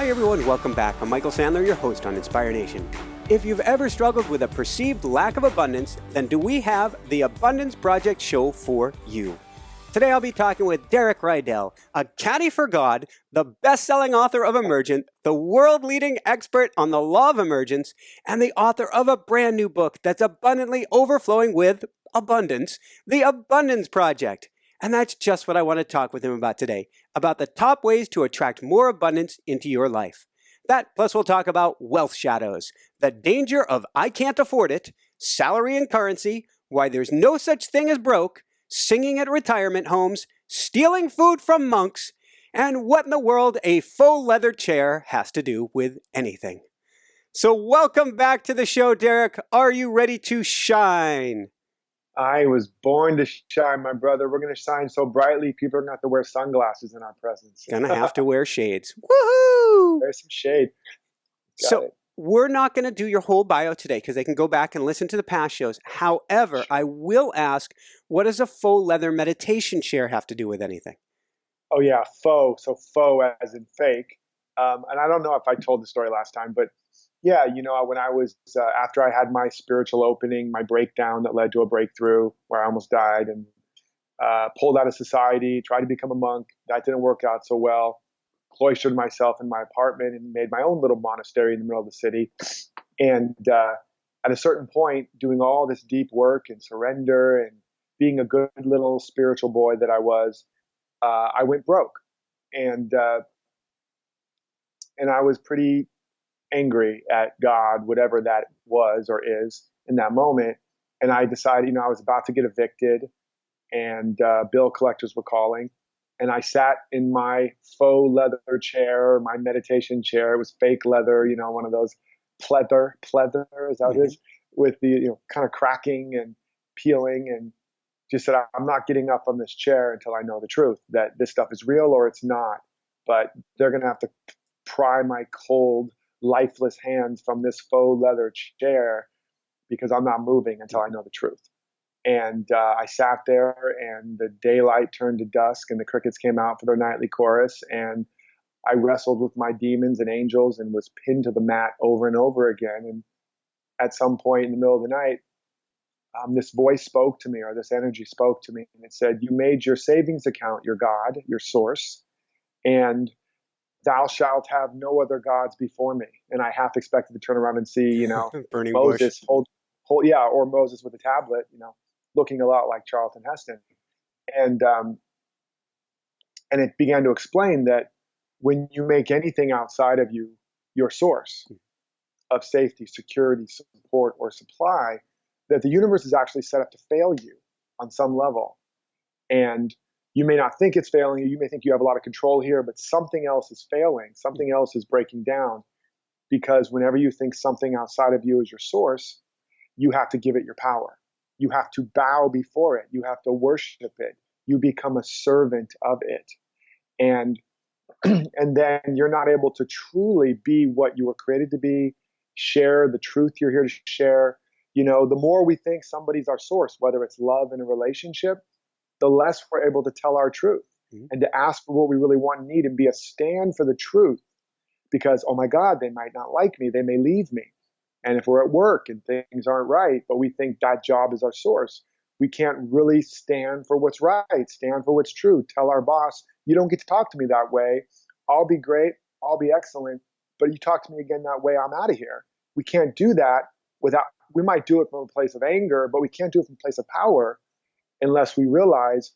Hi everyone, welcome back. I'm Michael Sandler, your host on Inspire Nation. If you've ever struggled with a perceived lack of abundance, then do we have the Abundance Project show for you. Today I'll be talking with Derek Rydall, a caddy for God, the best-selling author of Emergent, the world-leading expert on the Law of Emergence, and the author of a brand new book that's abundantly overflowing with abundance, The Abundance Project. And that's just what I want to talk with him about today, about the top ways to attract more abundance into your life. That, plus we'll talk about wealth shadows, the danger of I can't afford it, salary and currency, why there's no such thing as broke, singing at retirement homes, stealing food from monks, and what in the world a faux leather chair has to do with anything. So welcome back to the show, Derek. Are you ready to shine? I was born to shine, my brother. We're going to shine so brightly, people are going to have to wear sunglasses in our presence. Gonna have to wear shades. Woohoo! There's some shade. We're not going to do your whole bio today because they can go back and listen to the past shows. However, I will ask, what does a faux leather meditation chair have to do with anything? Oh, yeah, faux. So faux as in fake. And I don't know if I told the story last time, but yeah, you know, when I was, after I had my spiritual opening, my breakdown that led to a breakthrough where I almost died and pulled out of society, tried to become a monk. That didn't work out so well. Cloistered myself in my apartment and made my own little monastery in the middle of the city. And at a certain point, doing all this deep work and surrender and being a good little spiritual boy that I was, I went broke. And I was pretty angry at God, whatever that was or is in that moment. And I decided, you know, I was about to get evicted and bill collectors were calling. And I sat in my faux leather chair, my meditation chair. It was fake leather, you know, one of those pleather, is that what it is? With the, you know, kind of cracking and peeling, and just said, I'm not getting up from this chair until I know the truth, that this stuff is real or it's not. But they're going to have to pry my cold, lifeless hands from this faux leather chair because I'm not moving until I know the truth. And I sat there and the daylight turned to dusk and the crickets came out for their nightly chorus. And I wrestled with my demons and angels and was pinned to the mat over and over again. And at some point in the middle of the night, this voice spoke to me, or this energy spoke to me, and it said, you made your savings account your God, your source, and thou shalt have no other gods before me. And I half expected to turn around and see, you know, Burning Moses bush. or Moses with a tablet, you know, looking a lot like Charlton Heston. And it began to explain that when you make anything outside of you your source of safety, security, support, or supply, that the universe is actually set up to fail you on some level. And you may not think it's failing you. You may think you have a lot of control here, but something else is failing. Something else is breaking down, because whenever you think something outside of you is your source, you have to give it your power. You have to bow before it. You have to worship it. You become a servant of it. And then you're not able to truly be what you were created to be, share the truth you're here to share. You know, the more we think somebody's our source, whether it's love in a relationship, the less we're able to tell our truth and to ask for what we really want and need and be a stand for the truth. Because, oh my God, they might not like me. They may leave me. And if we're at work and things aren't right, but we think that job is our source, we can't really stand for what's right, stand for what's true. Tell our boss, you don't get to talk to me that way. I'll be great. I'll be excellent. But you talk to me again that way, I'm out of here. We can't do that without, we might do it from a place of anger, but we can't do it from a place of power unless we realize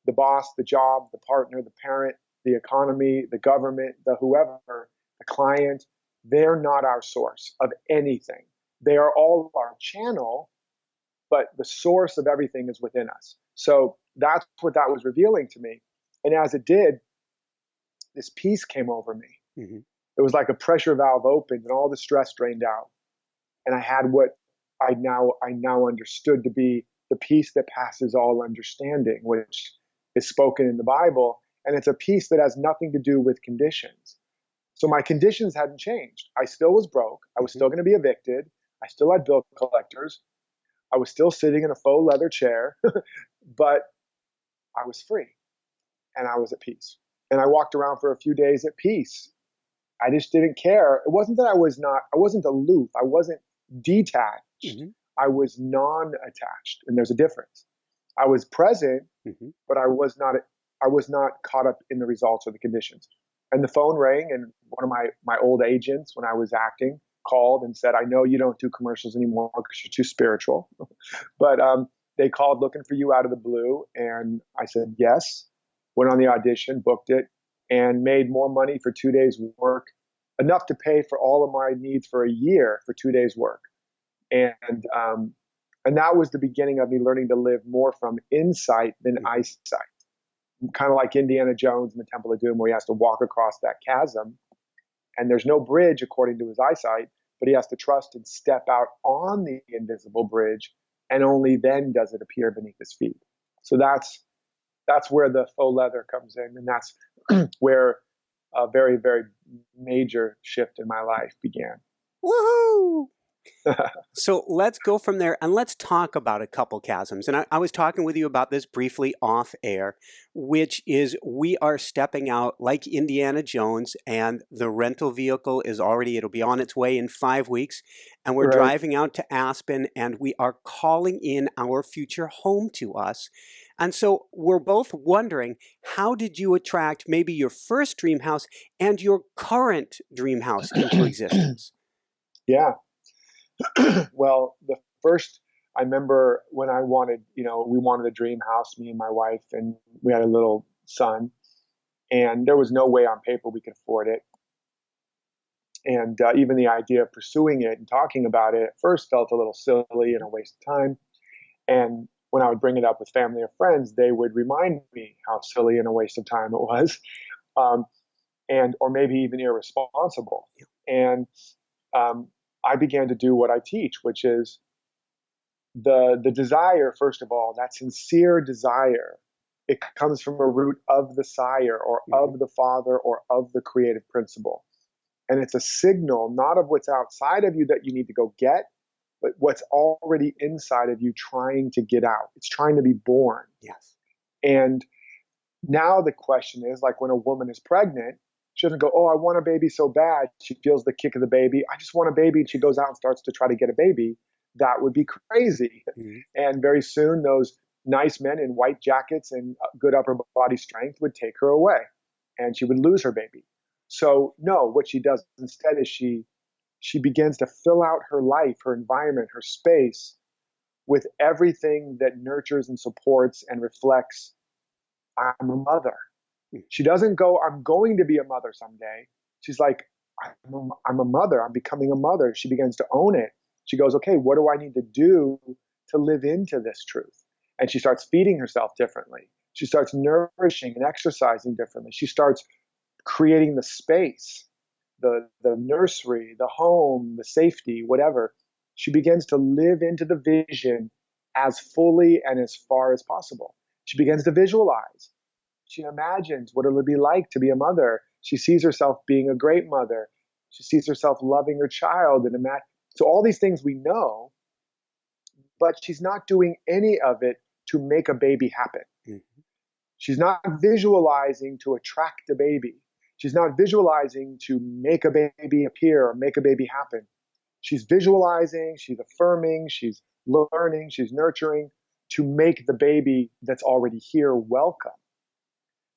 the boss, the job, the partner, the parent, the economy, the government, the whoever, the client, they're not our source of anything. They are all our channel, but the source of everything is within us. So that's what that was revealing to me. And as it did, this peace came over me. It was like a pressure valve opened and all the stress drained out. And I had what I now understood to be the peace that passes all understanding, which is spoken in the Bible. And it's a peace that has nothing to do with conditions. So my conditions hadn't changed. I still was broke. I was still going to be evicted. I still had bill collectors. I was still sitting in a faux leather chair, but I was free and I was at peace. And I walked around for a few days at peace, I just didn't care. It wasn't that I wasn't aloof. I wasn't detached. Mm-hmm. I was non-attached. And there's a difference. I was present, Mm-hmm. but I was not caught up in the results or the conditions. And the phone rang, and one of my old agents when I was acting called and said, I know you don't do commercials anymore because you're too spiritual. But they called looking for you out of the blue. And I said, yes. Went on the audition, booked it, and made more money for 2 days work, enough to pay for all of my needs for a year for 2 days work. And that was the beginning of me learning to live more from insight than eyesight. Kind of like Indiana Jones in the Temple of Doom, where he has to walk across that chasm, and there's no bridge according to his eyesight, but he has to trust and step out on the invisible bridge, and only then does it appear beneath his feet. So that's where the faux leather comes in, and that's where a very, very major shift in my life began. Woohoo! So let's go from there and let's talk about a couple chasms. And I was talking with you about this briefly off air, which is we are stepping out like Indiana Jones, and the rental vehicle is already, it'll be on its way in 5 weeks. And we're Right. driving out to Aspen, and we are calling in our future home to us. And so we're both wondering, how did you attract maybe your first dream house and your current dream house into existence? Yeah. Well, the first, I remember when I wanted, we wanted a dream house, me and my wife, and we had a little son, and there was no way on paper we could afford it. And even the idea of pursuing it and talking about it at first felt a little silly and a waste of time. And when I would bring it up with family or friends, they would remind me how silly and a waste of time it was, or maybe even irresponsible. And I began to do what I teach, which is the desire, first of all, that sincere desire. It comes from a root of the sire or of the father or of the creative principle. And it's a signal, not of what's outside of you that you need to go get, but what's already inside of you trying to get out. It's trying to be born. Yes. And now the question is, like when a woman is pregnant, she doesn't go, oh, I want a baby so bad. She feels the kick of the baby. I just want a baby. And she goes out and starts to try to get a baby. That would be crazy. Mm-hmm. And very soon, those nice men in white jackets and good upper body strength would take her away, and she would lose her baby. So no, what she does instead is she begins to fill out her life, her environment, her space with everything that nurtures and supports and reflects, I'm a mother. She doesn't go, I'm going to be a mother someday. She's like, I'm a mother. I'm becoming a mother. She begins to own it. She goes, okay, what do I need to do to live into this truth? And she starts feeding herself differently. She starts nourishing and exercising differently. She starts creating the space, the nursery, the home, the safety, whatever. She begins to live into the vision as fully and as far as possible. She begins to visualize. She imagines what it'll be like to be a mother. She sees herself being a great mother. She sees herself loving her child. So all these things we know, but she's not doing any of it to make a baby happen. Mm-hmm. She's not visualizing to attract a baby. She's not visualizing to make a baby appear or make a baby happen. She's visualizing, she's affirming, she's learning, she's nurturing to make the baby that's already here welcome,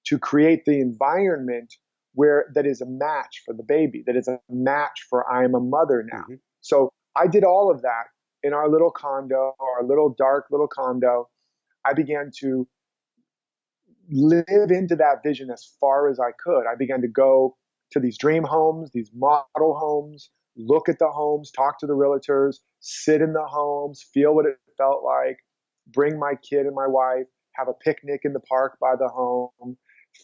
to create the environment that is a match for the baby, that is a match for I am a mother now. Mm-hmm. So I did all of that in our little condo, our little dark little condo. I began to live into that vision as far as I could. I began to go to these dream homes, these model homes, look at the homes, talk to the realtors, sit in the homes, feel what it felt like, bring my kid and my wife, have a picnic in the park by the home,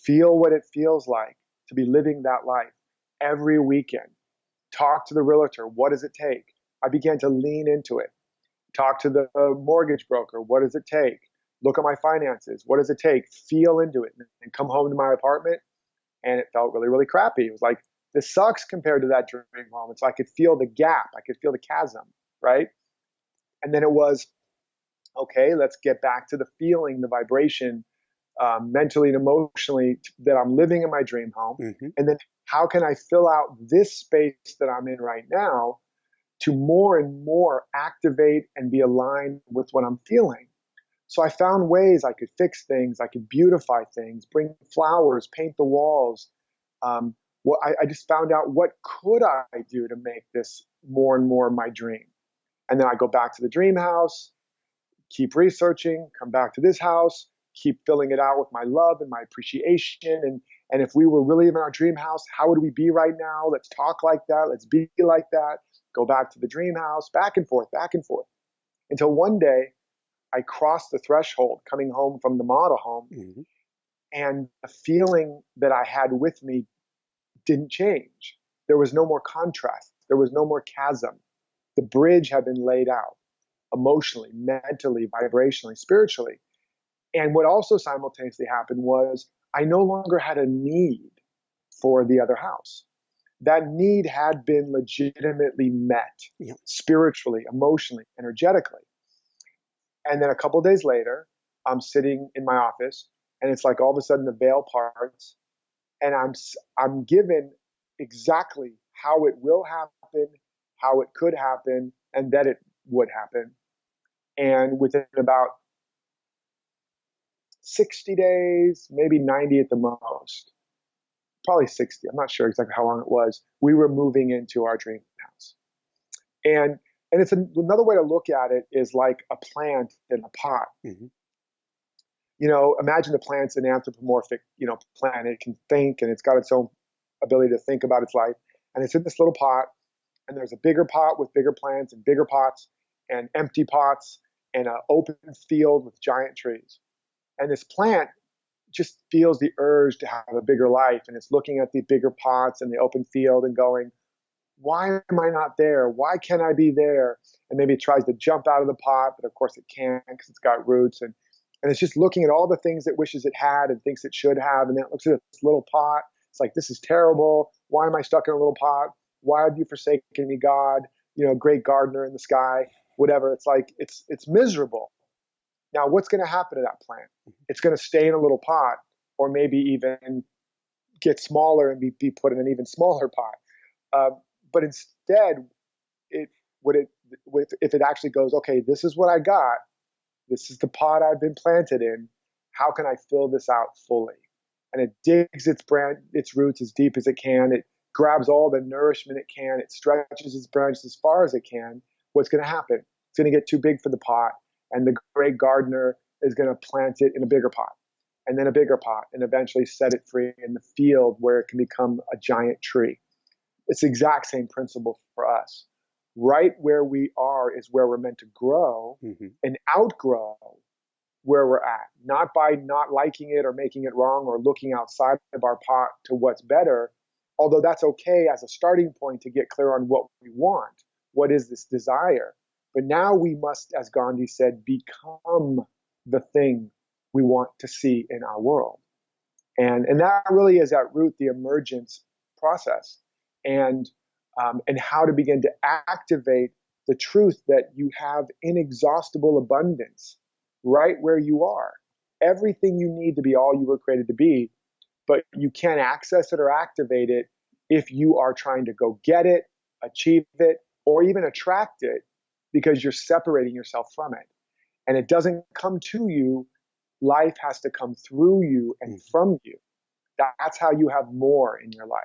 feel what it feels like to be living that life every weekend. Talk to the realtor. What does it take? I began to lean into it. Talk to the mortgage broker. What does it take? Look at my finances. What does it take? Feel into it and come home to my apartment. And it felt really, really crappy. It was like, this sucks compared to that dream home. And so I could feel the gap. I could feel the chasm, right? And then it was, okay, let's get back to the feeling, the vibration mentally and emotionally, that I'm living in my dream home? Mm-hmm. And then how can I fill out this space that I'm in right now to more and more activate and be aligned with what I'm feeling? So I found ways I could fix things, I could beautify things, bring flowers, paint the walls. I just found out, what could I do to make this more and more my dream? And then I go back to the dream house, keep researching, come back to this house, keep filling it out with my love and my appreciation. And if we were really in our dream house, how would we be right now? Let's talk like that. Let's be like that. Go back to the dream house, back and forth, until one day I crossed the threshold coming home from the model home. Mm-hmm. And the feeling that I had with me didn't change. There was no more contrast. There was no more chasm. The bridge had been laid out emotionally, mentally, vibrationally, spiritually. And what also simultaneously happened was I no longer had a need for the other house. That need had been legitimately met, spiritually, emotionally, energetically. And then a couple of days later, I'm sitting in my office, and it's like all of a sudden the veil parts, and I'm given exactly how it will happen, how it could happen, and that it would happen. And within about 60 days, maybe 90 at the most, probably 60, I'm not sure exactly how long it was, we were moving into our dream house. And it's another way to look at it is like a plant in a pot. Mm-hmm. Imagine the plant's an anthropomorphic, plant. It can think, and it's got its own ability to think about its life. And it's in this little pot, and there's a bigger pot with bigger plants and bigger pots and empty pots and an open field with giant trees. And this plant just feels the urge to have a bigger life. And it's looking at the bigger pots and the open field and going, why am I not there? Why can't I be there? And maybe it tries to jump out of the pot, but of course it can't because it's got roots. And it's just looking at all the things it wishes it had and thinks it should have. And then it looks at this little pot. It's like, this is terrible. Why am I stuck in a little pot? Why have you forsaken me, God? Great gardener in the sky, whatever. It's like, it's miserable. Now, what's going to happen to that plant? It's going to stay in a little pot, or maybe even get smaller and be put in an even smaller pot. But instead, if it actually goes, okay, this is what I got, this is the pot I've been planted in, how can I fill this out fully? And it digs its roots as deep as it can. It grabs all the nourishment it can. It stretches its branches as far as it can. What's going to happen? It's going to get too big for the pot, and the great gardener is going to plant it in a bigger pot, and then a bigger pot, and eventually set it free in the field where it can become a giant tree. It's the exact same principle for us. Right where we are is where we're meant to grow and outgrow where we're at, not by not liking it or making it wrong or looking outside of our pot to what's better, although that's okay as a starting point to get clear on what we want. What is this desire? But now we must, as Gandhi said, become the thing we want to see in our world. And that really is at root the emergence process, and how to begin to activate the truth that you have inexhaustible abundance right where you are. Everything you need to be all you were created to be, but you can't access it or activate it if you are trying to go get it, achieve it, or even attract it, because you're separating yourself from it. And it doesn't come to you. Life has to come through you and from you. That's how you have more in your life.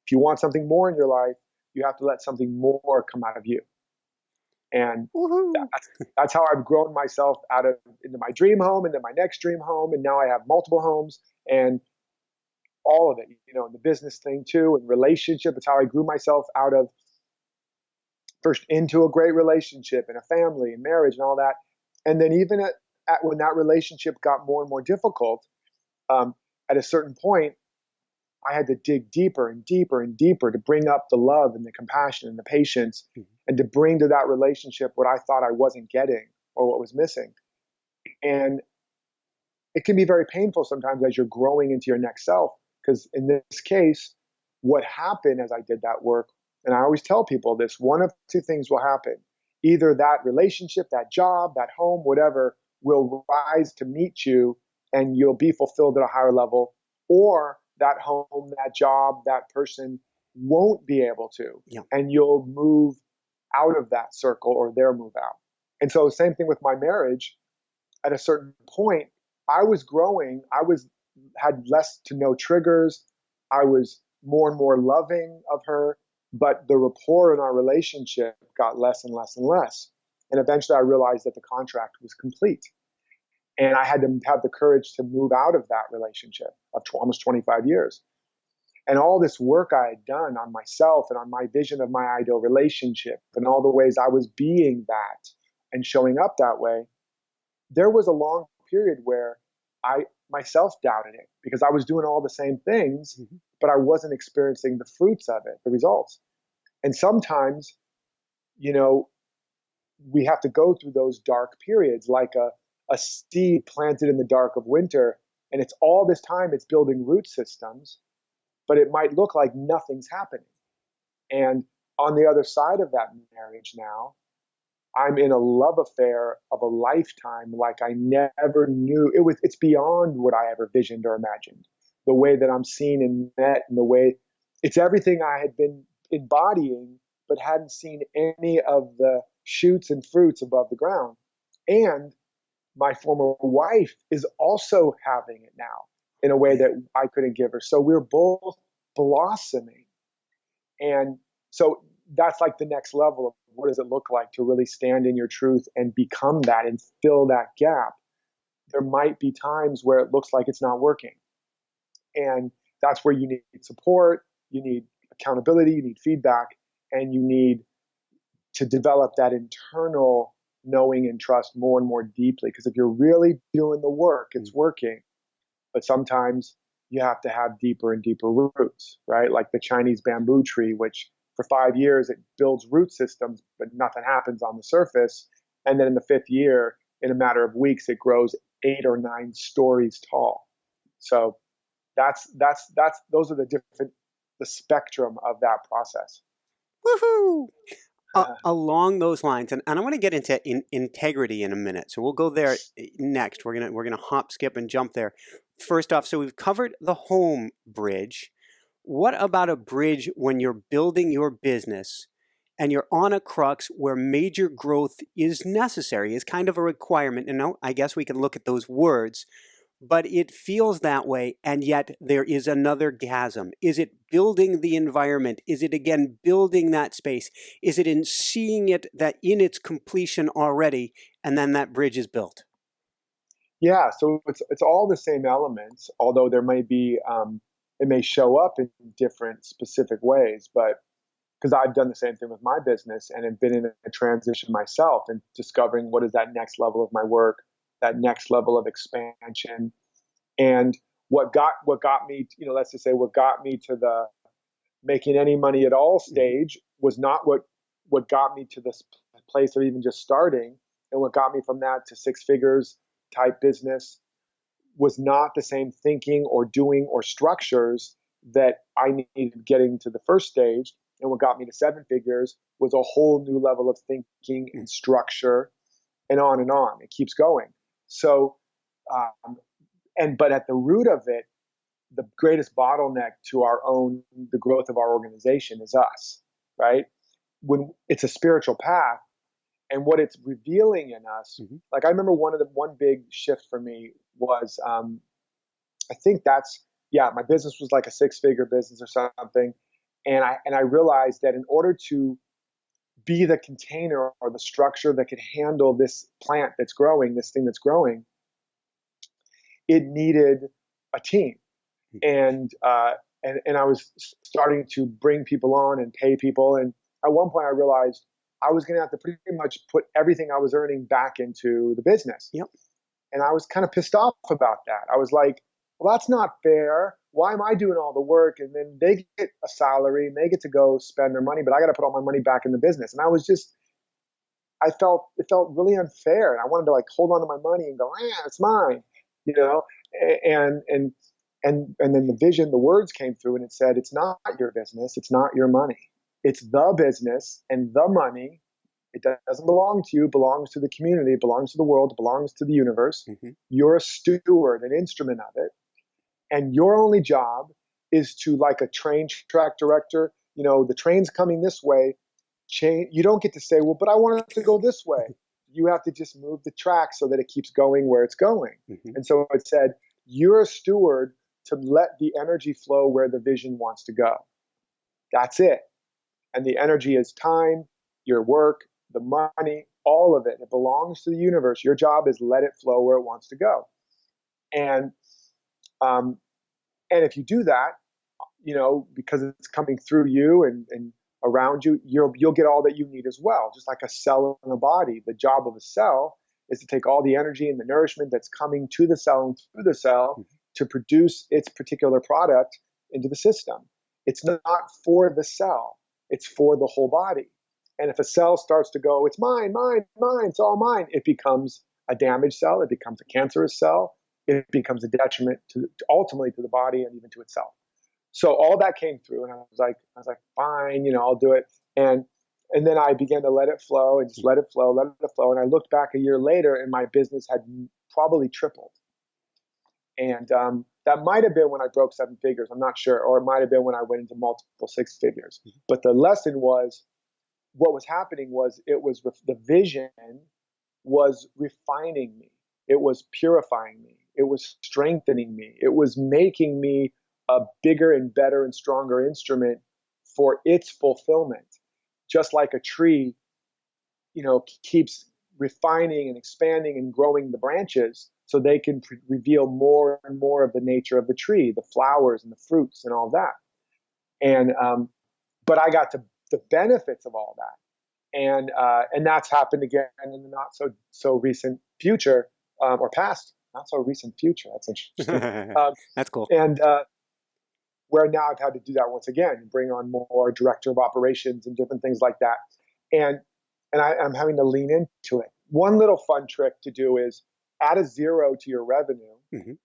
If you want something more in your life, you have to let something more come out of you. And that's how I've grown myself into my dream home, into my next dream home, and now I have multiple homes and all of it, and the business thing too, and relationship. It's how I grew myself out of first into a great relationship and a family and marriage and all that. And then even at when that relationship got more and more difficult, at a certain point, I had to dig deeper and deeper and deeper to bring up the love and the compassion and the patience, and to bring to that relationship what I thought I wasn't getting or what was missing. And it can be very painful sometimes as you're growing into your next self, because in this case, what happened as I did that work, and I always tell people this, one of two things will happen. Either that relationship, that job, that home, whatever, will rise to meet you and you'll be fulfilled at a higher level, or that home, that job, that person won't be able to, Yeah. and you'll move out of that circle, or they'll move out. And so same thing with my marriage. At a certain point, I was growing. Had less to no triggers. I was more and more loving of her, but the rapport in our relationship got less and less and less. And eventually I realized that the contract was complete. And I had to have the courage to move out of that relationship of almost 25 years. And all this work I had done on myself and on my vision of my ideal relationship and all the ways I was being that and showing up that way, there was a long period where I myself doubted it because I was doing all the same things, but I wasn't experiencing the fruits of it, the results. And sometimes, we have to go through those dark periods like a seed planted in the dark of winter. And it's all this time it's building root systems, but it might look like nothing's happening. And on the other side of that marriage now, I'm in a love affair of a lifetime like I never knew. It's beyond what I ever visioned or imagined. The way that I'm seen and met, and the way it's everything I had been embodying, but hadn't seen any of the shoots and fruits above the ground. And my former wife is also having it now in a way that I couldn't give her. So we're both blossoming. And so that's like the next level of what does it look like to really stand in your truth and become that and fill that gap. There might be times where it looks like it's not working. And that's where you need support, you need accountability, you need feedback, and you need to develop that internal knowing and trust more and more deeply. Because if you're really doing the work, it's working. But sometimes you have to have deeper and deeper roots, right? Like the Chinese bamboo tree, which for 5 years it builds root systems, but nothing happens on the surface. And then in the 5th year, in a matter of weeks, it grows 8 or 9 stories tall. So those are the spectrum of that process. Woohoo! Along those lines, and I want to get into integrity in a minute, so we'll go there next. We're gonna hop, skip, and jump there. First off, so we've covered the home bridge. What about a bridge when you're building your business and you're on a crux where major growth is necessary, is kind of a requirement? And I guess we can look at those words, but it feels that way, and yet there is another chasm. Is it building the environment? Is it, again, building that space? Is it in seeing it that in its completion already, and then that bridge is built? Yeah, so it's all the same elements, although there may be, it may show up in different specific ways, but because I've done the same thing with my business and have been in a transition myself and discovering what is that next level of my work, that next level of expansion. And what got me, let's just say what got me to the making any money at all stage was not what got me to this place of even just starting. And what got me from that to 6 figures type business was not the same thinking or doing or structures that I needed getting to the first stage. And what got me to 7 figures was a whole new level of thinking and structure, and on and on. It keeps going. So, but at the root of it, the greatest bottleneck to the growth of our organization is us, right? When it's a spiritual path, and what it's revealing in us, like I remember one big shift for me was, I think my business was like a 6-figure business or something. And I realized that in order to be the container or the structure that could handle this plant that's growing, this thing that's growing, it needed a team. And I was starting to bring people on and pay people. And at one point I realized I was going to have to pretty much put everything I was earning back into the business. Yep. And I was kind of pissed off about that. I was like, well, that's not fair. Why am I doing all the work? And then they get a salary and they get to go spend their money, but I got to put all my money back in the business. And it felt really unfair. And I wanted to like hold on to my money and go, it's mine, and then the vision, the words came through and it said, it's not your business. It's not your money. It's the business and the money It doesn't belong to you, it belongs to the community, it belongs to the world, it belongs to the universe. Mm-hmm. You're a steward, an instrument of it. And your only job is to, like a train track director, the train's coming this way. You don't get to say, well, but I want it to go this way. You have to just move the track so that it keeps going where it's going. Mm-hmm. And so it said, you're a steward to let the energy flow where the vision wants to go. That's it. And the energy is time, your work, the money, all of it. It belongs to the universe. Your job is let it flow where it wants to go. And if you do that, because it's coming through you and around you, you'll get all that you need as well. Just like a cell in a body, the job of a cell is to take all the energy and the nourishment that's coming to the cell and through the cell to produce its particular product into the system. It's not for the cell, it's for the whole body. And if a cell starts to go, it's mine, mine, mine, it's all mine, it becomes a damaged cell, it becomes a cancerous cell, it becomes a detriment ultimately to the body and even to itself. So all that came through, and I was like, fine, I'll do it. And then I began to let it flow and just let it flow. And I looked back a year later, and my business had probably tripled. And that might have been when I broke 7 figures. I'm not sure, or it might have been when I went into multiple 6 figures. But the lesson was, what was happening was, the vision was refining me. It was purifying me. It was strengthening me. It was making me a bigger and better and stronger instrument for its fulfillment. Just like a tree, keeps refining and expanding and growing the branches so they can reveal more and more of the nature of the tree, the flowers and the fruits and all that. And but I got the benefits of all that, and that's happened again in the not so recent future, or past, not so recent future. That's interesting. That's cool. And where now I've had to do that once again, bring on more director of operations and different things like that. And I'm having to lean into it. One little fun trick to do is add a 0 to your revenue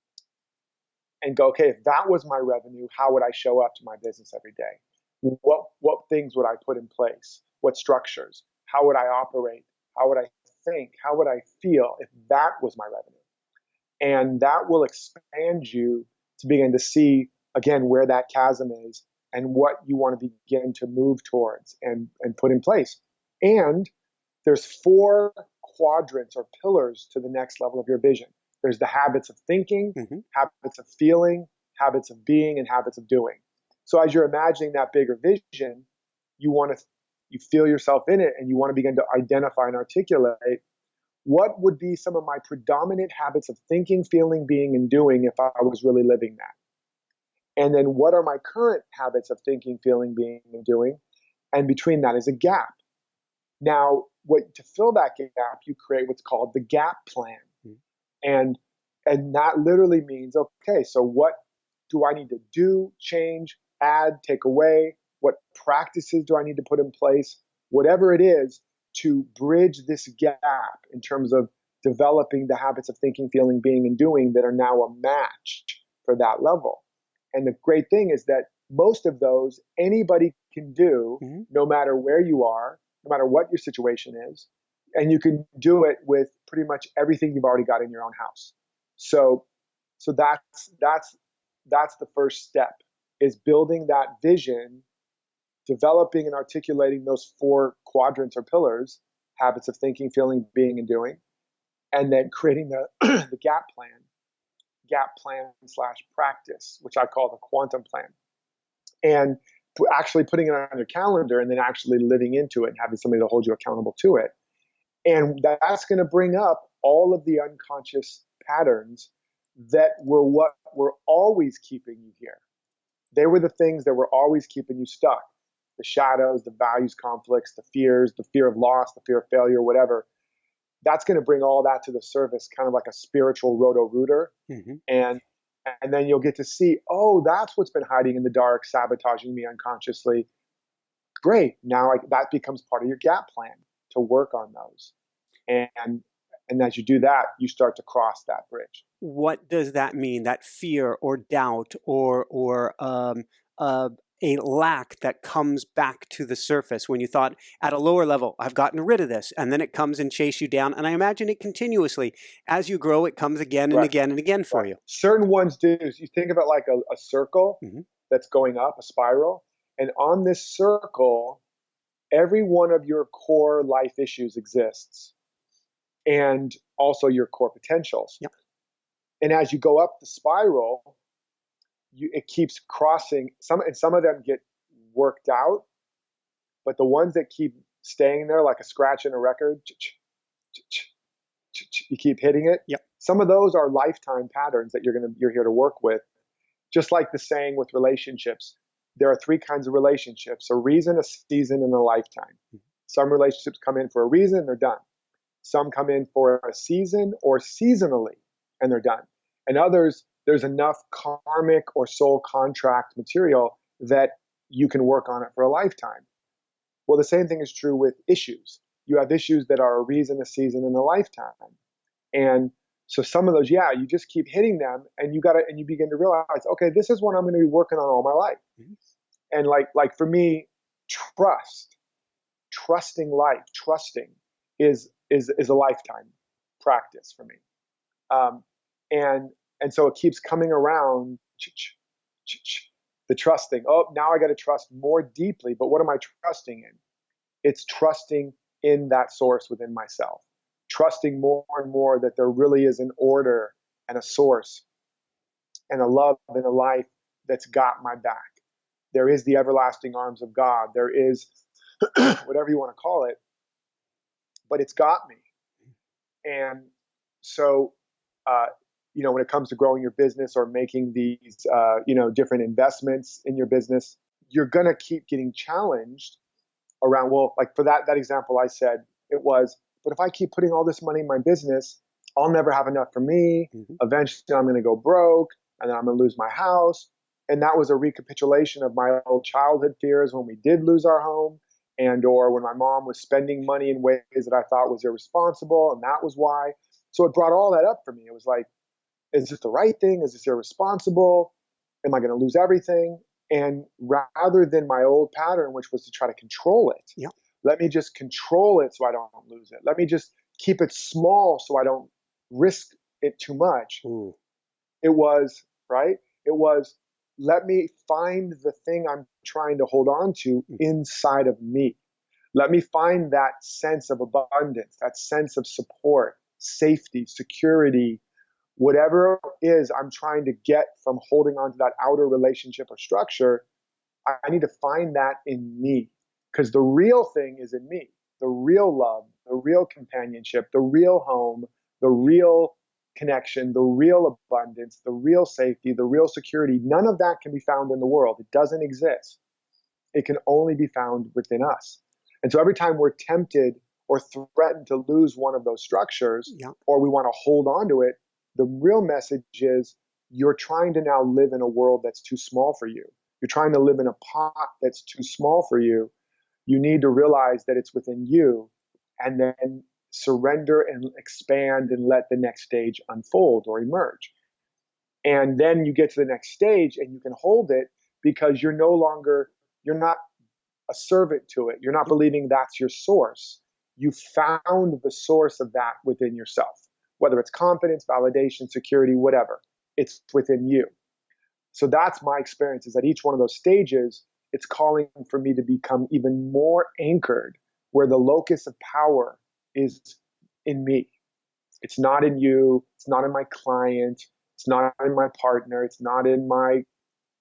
and go, okay, if that was my revenue, how would I show up to my business every day? What things would I put in place? What structures? How would I operate? How would I think? How would I feel if that was my revenue? And that will expand you to begin to see, again, where that chasm is and what you want to begin to move towards and put in place. And there's 4 quadrants or pillars to the next level of your vision. There's the habits of thinking, habits of feeling, habits of being, and habits of doing. So as you're imagining that bigger vision, you feel yourself in it, and you want to begin to identify and articulate what would be some of my predominant habits of thinking, feeling, being, and doing if I was really living that. And then what are my current habits of thinking, feeling, being, and doing? And between that is a gap. Now, to fill that gap, you create what's called the gap plan. And that literally means, okay, so what do I need to do, change, add, take away? What practices do I need to put in place? Whatever it is, to bridge this gap in terms of developing the habits of thinking, feeling, being, and doing that are now a match for that level. And the great thing is that most of those anybody can do, no matter where you are, no matter what your situation is, and you can do it with pretty much everything you've already got in your own house. So that's the first step, is building that vision, developing and articulating those 4 quadrants or pillars, habits of thinking, feeling, being, and doing, and then creating the the gap plan / practice, which I call the quantum plan, and actually putting it on your calendar and then actually living into it and having somebody to hold you accountable to it. And that's going to bring up all of the unconscious patterns that were what were always keeping you here. They were the things that were always keeping you stuck. The shadows, the values conflicts, the fears, the fear of loss, the fear of failure, whatever. That's going to bring all that to the surface, kind of like a spiritual roto-rooter. And then you'll get to see, oh, that's what's been hiding in the dark, sabotaging me unconsciously. Great. Now that becomes part of your gap plan to work on those. And as you do that, you start to cross that bridge. What does that mean? That fear or doubt or a lack that comes back to the surface when you thought at a lower level, I've gotten rid of this, and then it comes and chases you down. And I imagine it continuously. As you grow, it comes again and Right. again and again for you. Certain ones do. So you think about like a circle Mm-hmm. that's going up, a spiral, and on this circle, every one of your core life issues exists, and also your core potentials. Yep. And as you go up the spiral, it keeps crossing. Some of them get worked out, but the ones that keep staying there, like a scratch in a record, you keep hitting it. Yep. Some of those are lifetime patterns that you're here to work with. Just like the saying with relationships, there are 3 kinds of relationships: a reason, a season, and a lifetime. Some relationships come in for a reason and they're done. Some come in for a season or seasonally and they're done. And others, there's enough karmic or soul contract material that you can work on it for a lifetime. Well, the same thing is true with issues. You have issues that are a reason, a season, and a lifetime. And so some of those, you just keep hitting them, and you begin to realize, okay, this is what I'm going to be working on all my life. Mm-hmm. And like for me, trusting life, trusting is a lifetime practice for me. And so it keeps coming around, the trusting. Oh, now I got to trust more deeply. But what am I trusting in? It's trusting in that source within myself. Trusting more and more that there really is an order and a source and a love and a life that's got my back. There is the everlasting arms of God. There is whatever you want to call it, but it's got me. And so, when it comes to growing your business or making these, different investments in your business, you're going to keep getting challenged around, well, like for that example I said, it was, but if I keep putting all this money in my business, I'll never have enough for me. Mm-hmm. Eventually I'm going to go broke, and then I'm going to lose my house. And that was a recapitulation of my old childhood fears when we did lose our home, or when my mom was spending money in ways that I thought was irresponsible, and that was why. So it brought all that up for me. It was like, is this the right thing? Is this irresponsible? Am I going to lose everything? And rather than my old pattern, which was to try to control it, let me just control it so I don't lose it. Let me just keep it small so I don't risk it too much. Ooh. It was, let me find the thing I'm trying to hold on to inside of me. Let me find that sense of abundance, that sense of support, safety, security, whatever it is I'm trying to get from holding on to that outer relationship or structure. I need to find that in me, because the real thing is in me. The real love, the real companionship, the real home, the real connection, the real abundance, the real safety, the real security. None of that can be found in the world. It doesn't exist. It can only be found within us. And so every time we're tempted or threatened to lose one of those structures, or we want to hold on to it, the real message is you're trying to now live in a world that's too small for you. You're trying to live in a pot that's too small for you. You need to realize that it's within you, and then surrender and expand and let the next stage unfold or emerge. And then you get to the next stage and you can hold it, because you're not a servant to it. You're not believing that's your source. You found the source of that within yourself, whether it's confidence, validation, security, whatever. It's within you. So that's my experience, is at each one of those stages, it's calling for me to become even more anchored, where the locus of power is in me. It's not in you. It's not in my client. It's not in my partner. It's not in my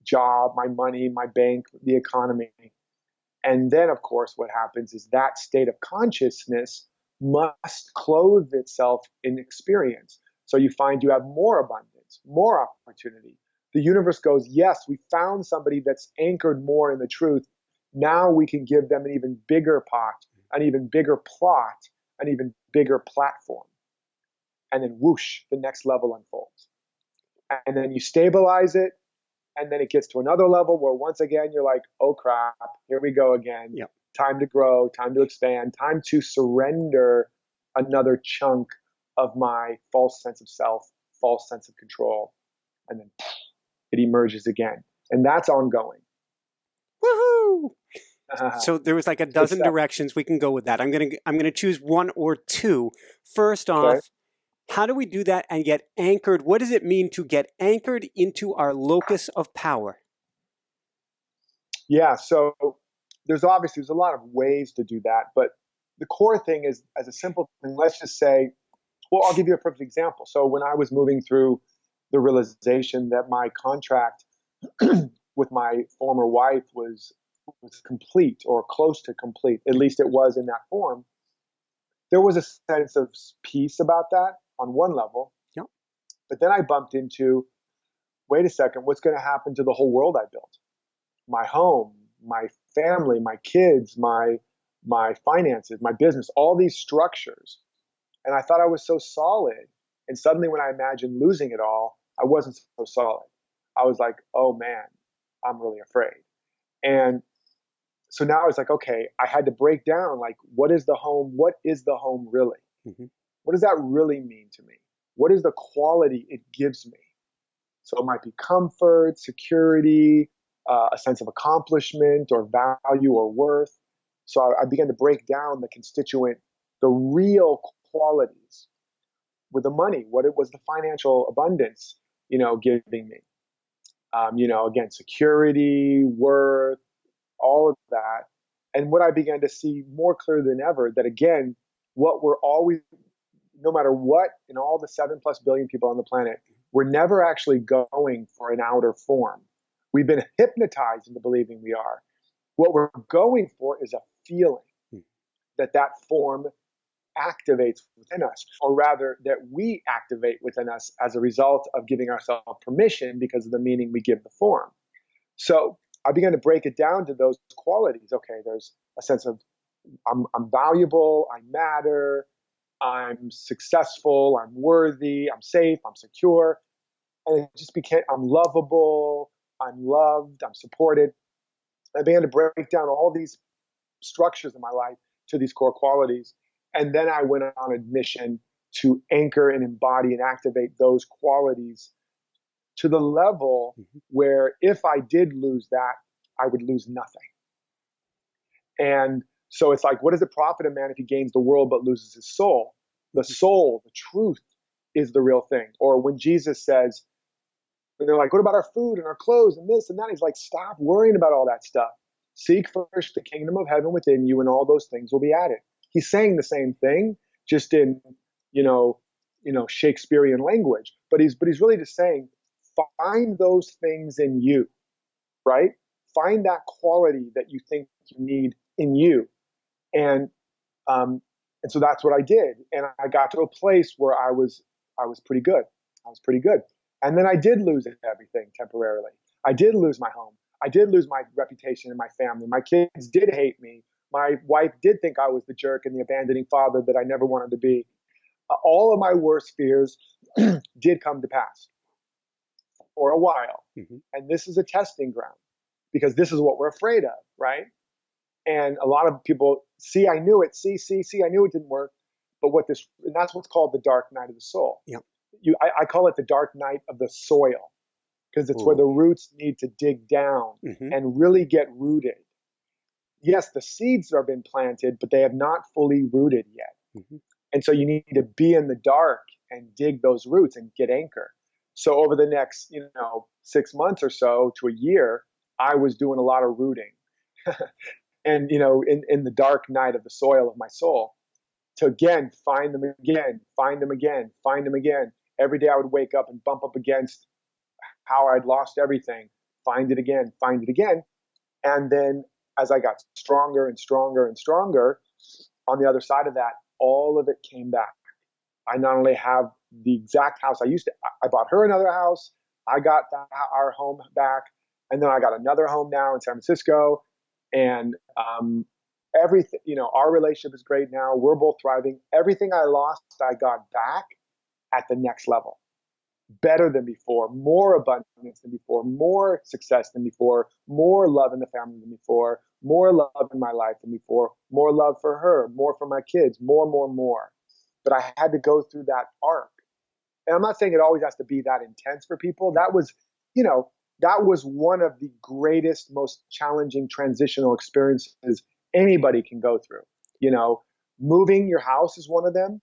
job, my money, my bank, the economy. And then, of course, what happens is that state of consciousness must clothe itself in experience. So you find you have more abundance, more opportunity. The universe goes, yes, we found somebody that's anchored more in the truth. Now we can give them an even bigger pot, an even bigger plot, an even bigger platform. And then whoosh, the next level unfolds. And then you stabilize it, and then it gets to another level where once again you're like, oh crap, here we go again. Yep. Time to grow, time to expand, time to surrender another chunk of my false sense of self, false sense of control. And then it emerges again. And that's ongoing. Woo! So there was like a dozen directions we can go with that. I'm gonna choose one or two. First off, how do we do that and get anchored? What does it mean to get anchored into our locus of power? Yeah, so there's a lot of ways to do that, but the core thing is, as a simple thing, let's just say, well, I'll give you a perfect example. So when I was moving through the realization that my contract with my former wife was complete or close to complete, at least it was in that form, there was a sense of peace about that on one level. Yep. But then I bumped into, wait a second, what's going to happen to the whole world I built? My home, my family, my kids, my finances, my business, all these structures. And I thought I was so solid. And suddenly when I imagined losing it all, I wasn't so solid. I was like, oh man, I'm really afraid. And so now it's like, okay, I had to break down, like, what is the home? What is the home really? Mm-hmm. What does that really mean to me? What is the quality it gives me? So it might be comfort, security, a sense of accomplishment or value or worth. So I began to break down the real qualities with the money. What it was, the financial abundance, giving me. Again, security, worth, all of that. And what I began to see more clear than ever, that again, what we're always, no matter what, in all the 7+ billion people on the planet, we're never actually going for an outer form. We've been hypnotized into believing we are. What we're going for is a feeling that form activates within us, or rather that we activate within us as a result of giving ourselves permission because of the meaning we give the form. So I began to break it down to those qualities. Okay, there's a sense of I'm valuable, I matter, I'm successful, I'm worthy, I'm safe, I'm secure. And it just became, I'm lovable, I'm loved, I'm supported. I began to break down all these structures in my life to these core qualities. And then I went on a mission to anchor and embody and activate those qualities to the level where if I did lose that, I would lose nothing. And so it's like, what does it profit a man if he gains the world but loses his soul? The soul, the truth, is the real thing. Or when Jesus says, and they're like, what about our food and our clothes and this and that? He's like, stop worrying about all that stuff. Seek first the kingdom of heaven within you, and all those things will be added. He's saying the same thing, just in, Shakespearean language. But he's really just saying, find those things in you, right? Find that quality that you think you need in you. And so that's what I did. And I got to a place where I was pretty good. I was pretty good. And then I did lose everything temporarily. I did lose my home. I did lose my reputation in my family. My kids did hate me. My wife did think I was the jerk and the abandoning father that I never wanted to be. All of my worst fears did come to pass for a while. Mm-hmm. And this is a testing ground because this is what we're afraid of, right? And a lot of people, see, I knew it. See, I knew it didn't work. But and that's what's called the dark night of the soul. Yeah. I call it the dark night of the soil, because it's where the roots need to dig down and really get rooted. Yes, the seeds have been planted, but they have not fully rooted yet. Mm-hmm. And so you need to be in the dark and dig those roots and get anchored. So over the next, 6 months or so to a year, I was doing a lot of rooting. And, in the dark night of the soil of my soul, to again, find them again, find them again, find them again. Every day I would wake up and bump up against how I'd lost everything, find it again, find it again. And then as I got stronger and stronger and stronger, on the other side of that, all of it came back. I not only have the exact house I bought her another house, I got our home back, and then I got another home now in San Francisco. And everything, our relationship is great now. We're both thriving. Everything I lost, I got back at the next level. Better than before, more abundance than before, more success than before, more love in the family than before, more love in my life than before, more love for her, more for my kids, more. But I had to go through that arc. And I'm not saying it always has to be that intense for people. That was, that was one of the greatest, most challenging transitional experiences anybody can go through. You know, moving your house is one of them.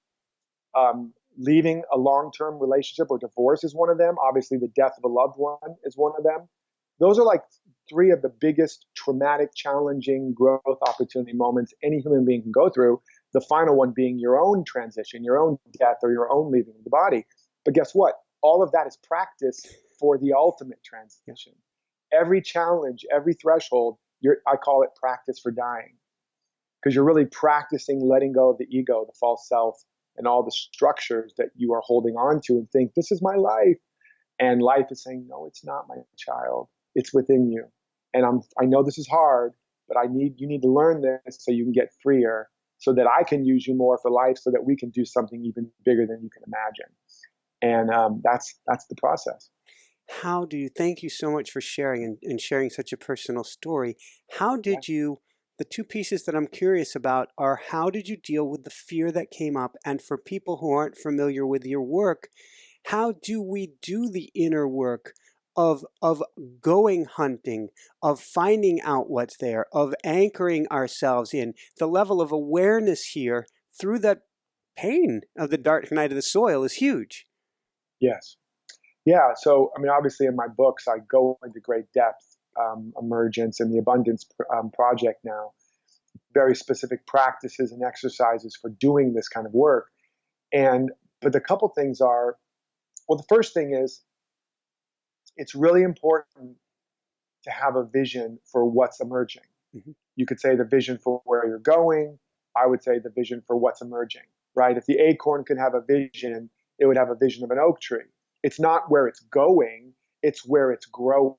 Leaving a long-term relationship or divorce is one of them. Obviously, the death of a loved one is one of them. Those are like three of the biggest traumatic, challenging growth opportunity moments any human being can go through. The final one being your own transition, your own death, or your own leaving the body. But guess what? All of that is practice for the ultimate transition. Every challenge, every threshold, I call it practice for dying. Because you're really practicing letting go of the ego, the false self, and all the structures that you are holding on to and think, this is my life. And life is saying, no, it's not, my child. It's within you. And I know this is hard, but you need to learn this so you can get freer, so that I can use you more for life, so that we can do something even bigger than you can imagine. And that's the process. Thank you so much for sharing and sharing such a personal story. How did you, the two pieces that I'm curious about are, how did you deal with the fear that came up? And for people who aren't familiar with your work, how do we do the inner work of going hunting, of finding out what's there, of anchoring ourselves in the level of awareness here through that pain of the dark night of the soil is huge. Yes. Yeah. So, I mean, obviously in my books, I go into great depth, Emergence and the Abundance Project now, very specific practices and exercises for doing this kind of work. But the couple things are, well, the first thing is, it's really important to have a vision for what's emerging. Mm-hmm. You could say the vision for where you're going. I would say the vision for what's emerging, right? If the acorn could have a vision, it would have a vision of an oak tree. It's not where it's going, it's where it's growing.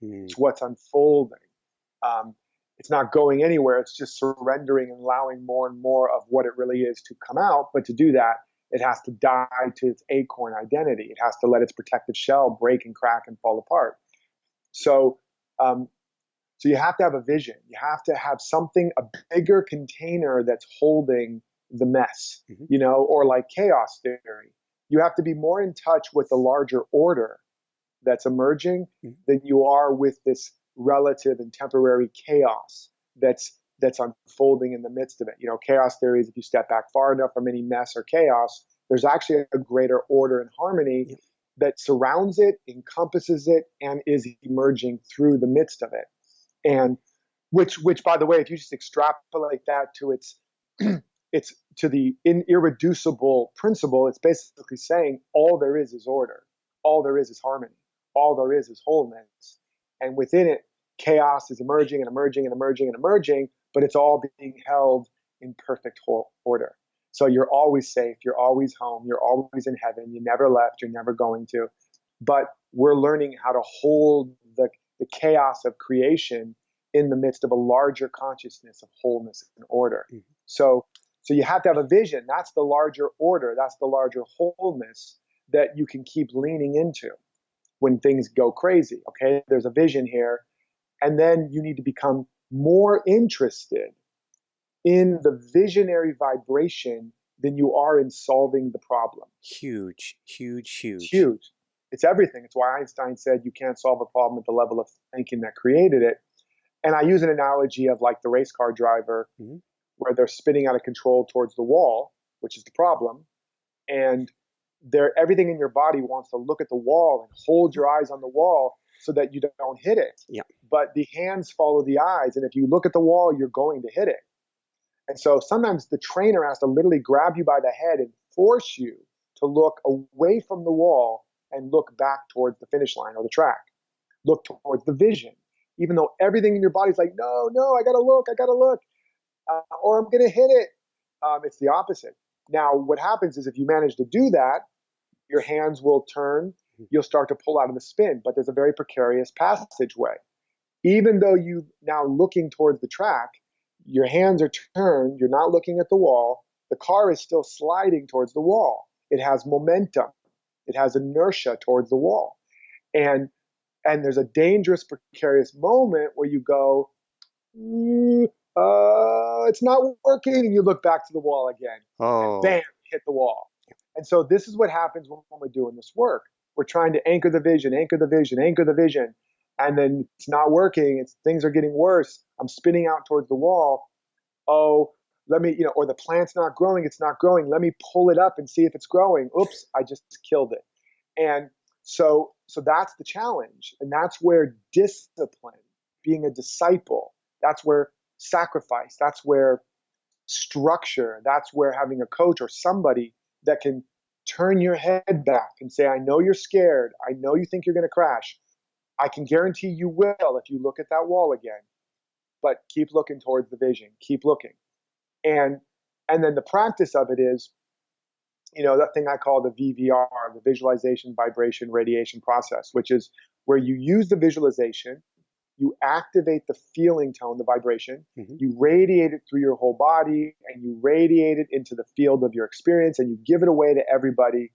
Mm. It's what's unfolding. It's not going anywhere, it's just surrendering and allowing more and more of what it really is to come out. But to do that, it has to die to its acorn identity. It has to let its protective shell break and crack and fall apart. So you have to have a vision. You have to have something, a bigger container that's holding the mess, mm-hmm. you know, or like chaos theory. You have to be more in touch with the larger order that's emerging mm-hmm. than you are with this relative and temporary chaos that's unfolding in the midst of it. You know, chaos theory is if you step back far enough from any mess or chaos, there's actually a greater order and harmony that surrounds it, encompasses it, and is emerging through the midst of it. And which, by the way, if you just extrapolate that to its to the irreducible principle, it's basically saying all there is order, all there is harmony, all there is wholeness, and within it, chaos is emerging and emerging and emerging and emerging, but it's all being held in perfect order. So you're always safe, you're always home, you're always in heaven, you never left, you're never going to. But we're learning how to hold the chaos of creation in the midst of a larger consciousness of wholeness and order. Mm-hmm. So you have to have a vision. That's the larger order, that's the larger wholeness that you can keep leaning into when things go crazy. Okay, there's a vision here. And then you need to become more interested in the visionary vibration than you are in solving the problem. Huge. It's everything. It's why Einstein said you can't solve a problem at the level of thinking that created it. And I use an analogy of like the race car driver, mm-hmm. where they're spinning out of control towards the wall, which is the problem. And everything in your body wants to look at the wall and hold your eyes on the wall so that you don't hit it. Yeah. But the hands follow the eyes. And if you look at the wall, you're going to hit it. And so sometimes the trainer has to literally grab you by the head and force you to look away from the wall and look back towards the finish line or the track. Look towards the vision. Even though everything in your body's like, no, I gotta look, or I'm gonna hit it. It's the opposite. Now, what happens is if you manage to do that, your hands will turn, you'll start to pull out of the spin, but there's a very precarious passageway. Even though you're now looking towards the track, your hands are turned, you're not looking at the wall, the car is still sliding towards the wall. It has momentum. It has inertia towards the wall. And there's a dangerous, precarious moment where you go, it's not working, and you look back to the wall again. Oh. And bam, hit the wall. And so this is what happens when we're doing this work. We're trying to anchor the vision, and then it's not working. Things are getting worse. I'm spinning out towards the wall. Oh, let me, or the plant's not growing. It's not growing. Let me pull it up and see if it's growing. Oops, I just killed it. And so that's the challenge. And that's where discipline, being a disciple, that's where sacrifice, that's where structure, that's where having a coach or somebody that can turn your head back and say, I know you're scared. I know you think you're going to crash. I can guarantee you will if you look at that wall again. But keep looking towards the vision. Keep looking. And then the practice of it is, that thing I call the VVR, the visualization, vibration, radiation process, which is where you use the visualization, you activate the feeling tone, the vibration, you radiate it through your whole body, and you radiate it into the field of your experience, and you give it away to everybody.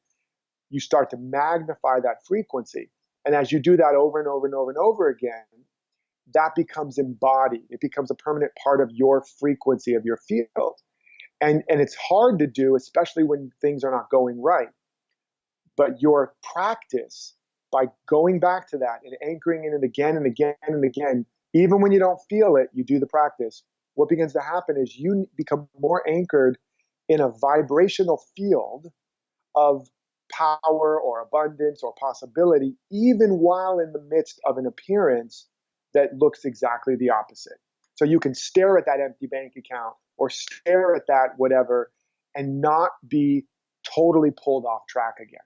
You start to magnify that frequency. And as you do that over and over and over and over again, that becomes embodied. It becomes a permanent part of your frequency, of your field. And it's hard to do, especially when things are not going right. But your practice, by going back to that and anchoring in it again and again and again, even when you don't feel it, you do the practice. What begins to happen is you become more anchored in a vibrational field of power or abundance or possibility, even while in the midst of an appearance that looks exactly the opposite. So you can stare at that empty bank account or stare at that whatever and not be totally pulled off track again.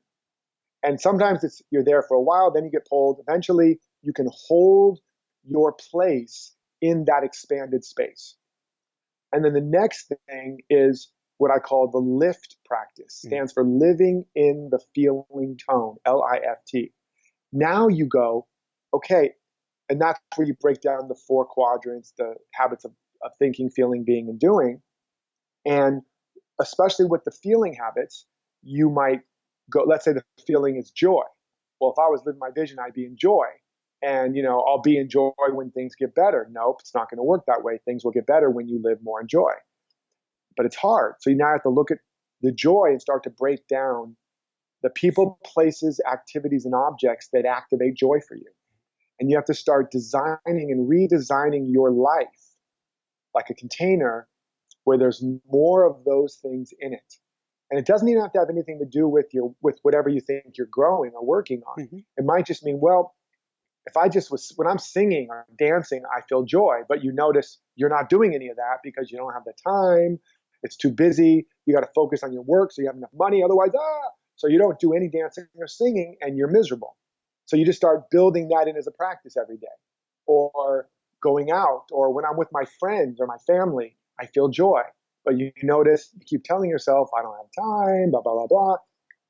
And sometimes you're there for a while, then you get pulled. Eventually, you can hold your place in that expanded space. And then the next thing is what I call the lift practice. Stands for living in the feeling tone, LIFT. Now you go, okay, and that's where you break down the 4 quadrants, the habits of thinking, feeling, being, and doing. And especially with the feeling habits, you might go, let's say the feeling is joy. Well, if I was living my vision, I'd be in joy. And, I'll be in joy when things get better. Nope, it's not going to work that way. Things will get better when you live more in joy. But it's hard. So you now have to look at the joy and start to break down the people, places, activities, and objects that activate joy for you. And you have to start designing and redesigning your life like a container where there's more of those things in it. And it doesn't even have to have anything to do with whatever you think you're growing or working on. It might just mean, well, if I just when I'm singing or dancing, I feel joy, but you notice you're not doing any of that because you don't have the time. It's too busy. You got to focus on your work so you have enough money. Otherwise, so you don't do any dancing or singing and you're miserable. So you just start building that in as a practice every day, or going out, or when I'm with my friends or my family, I feel joy. But you notice, you keep telling yourself, I don't have time, blah, blah, blah, blah.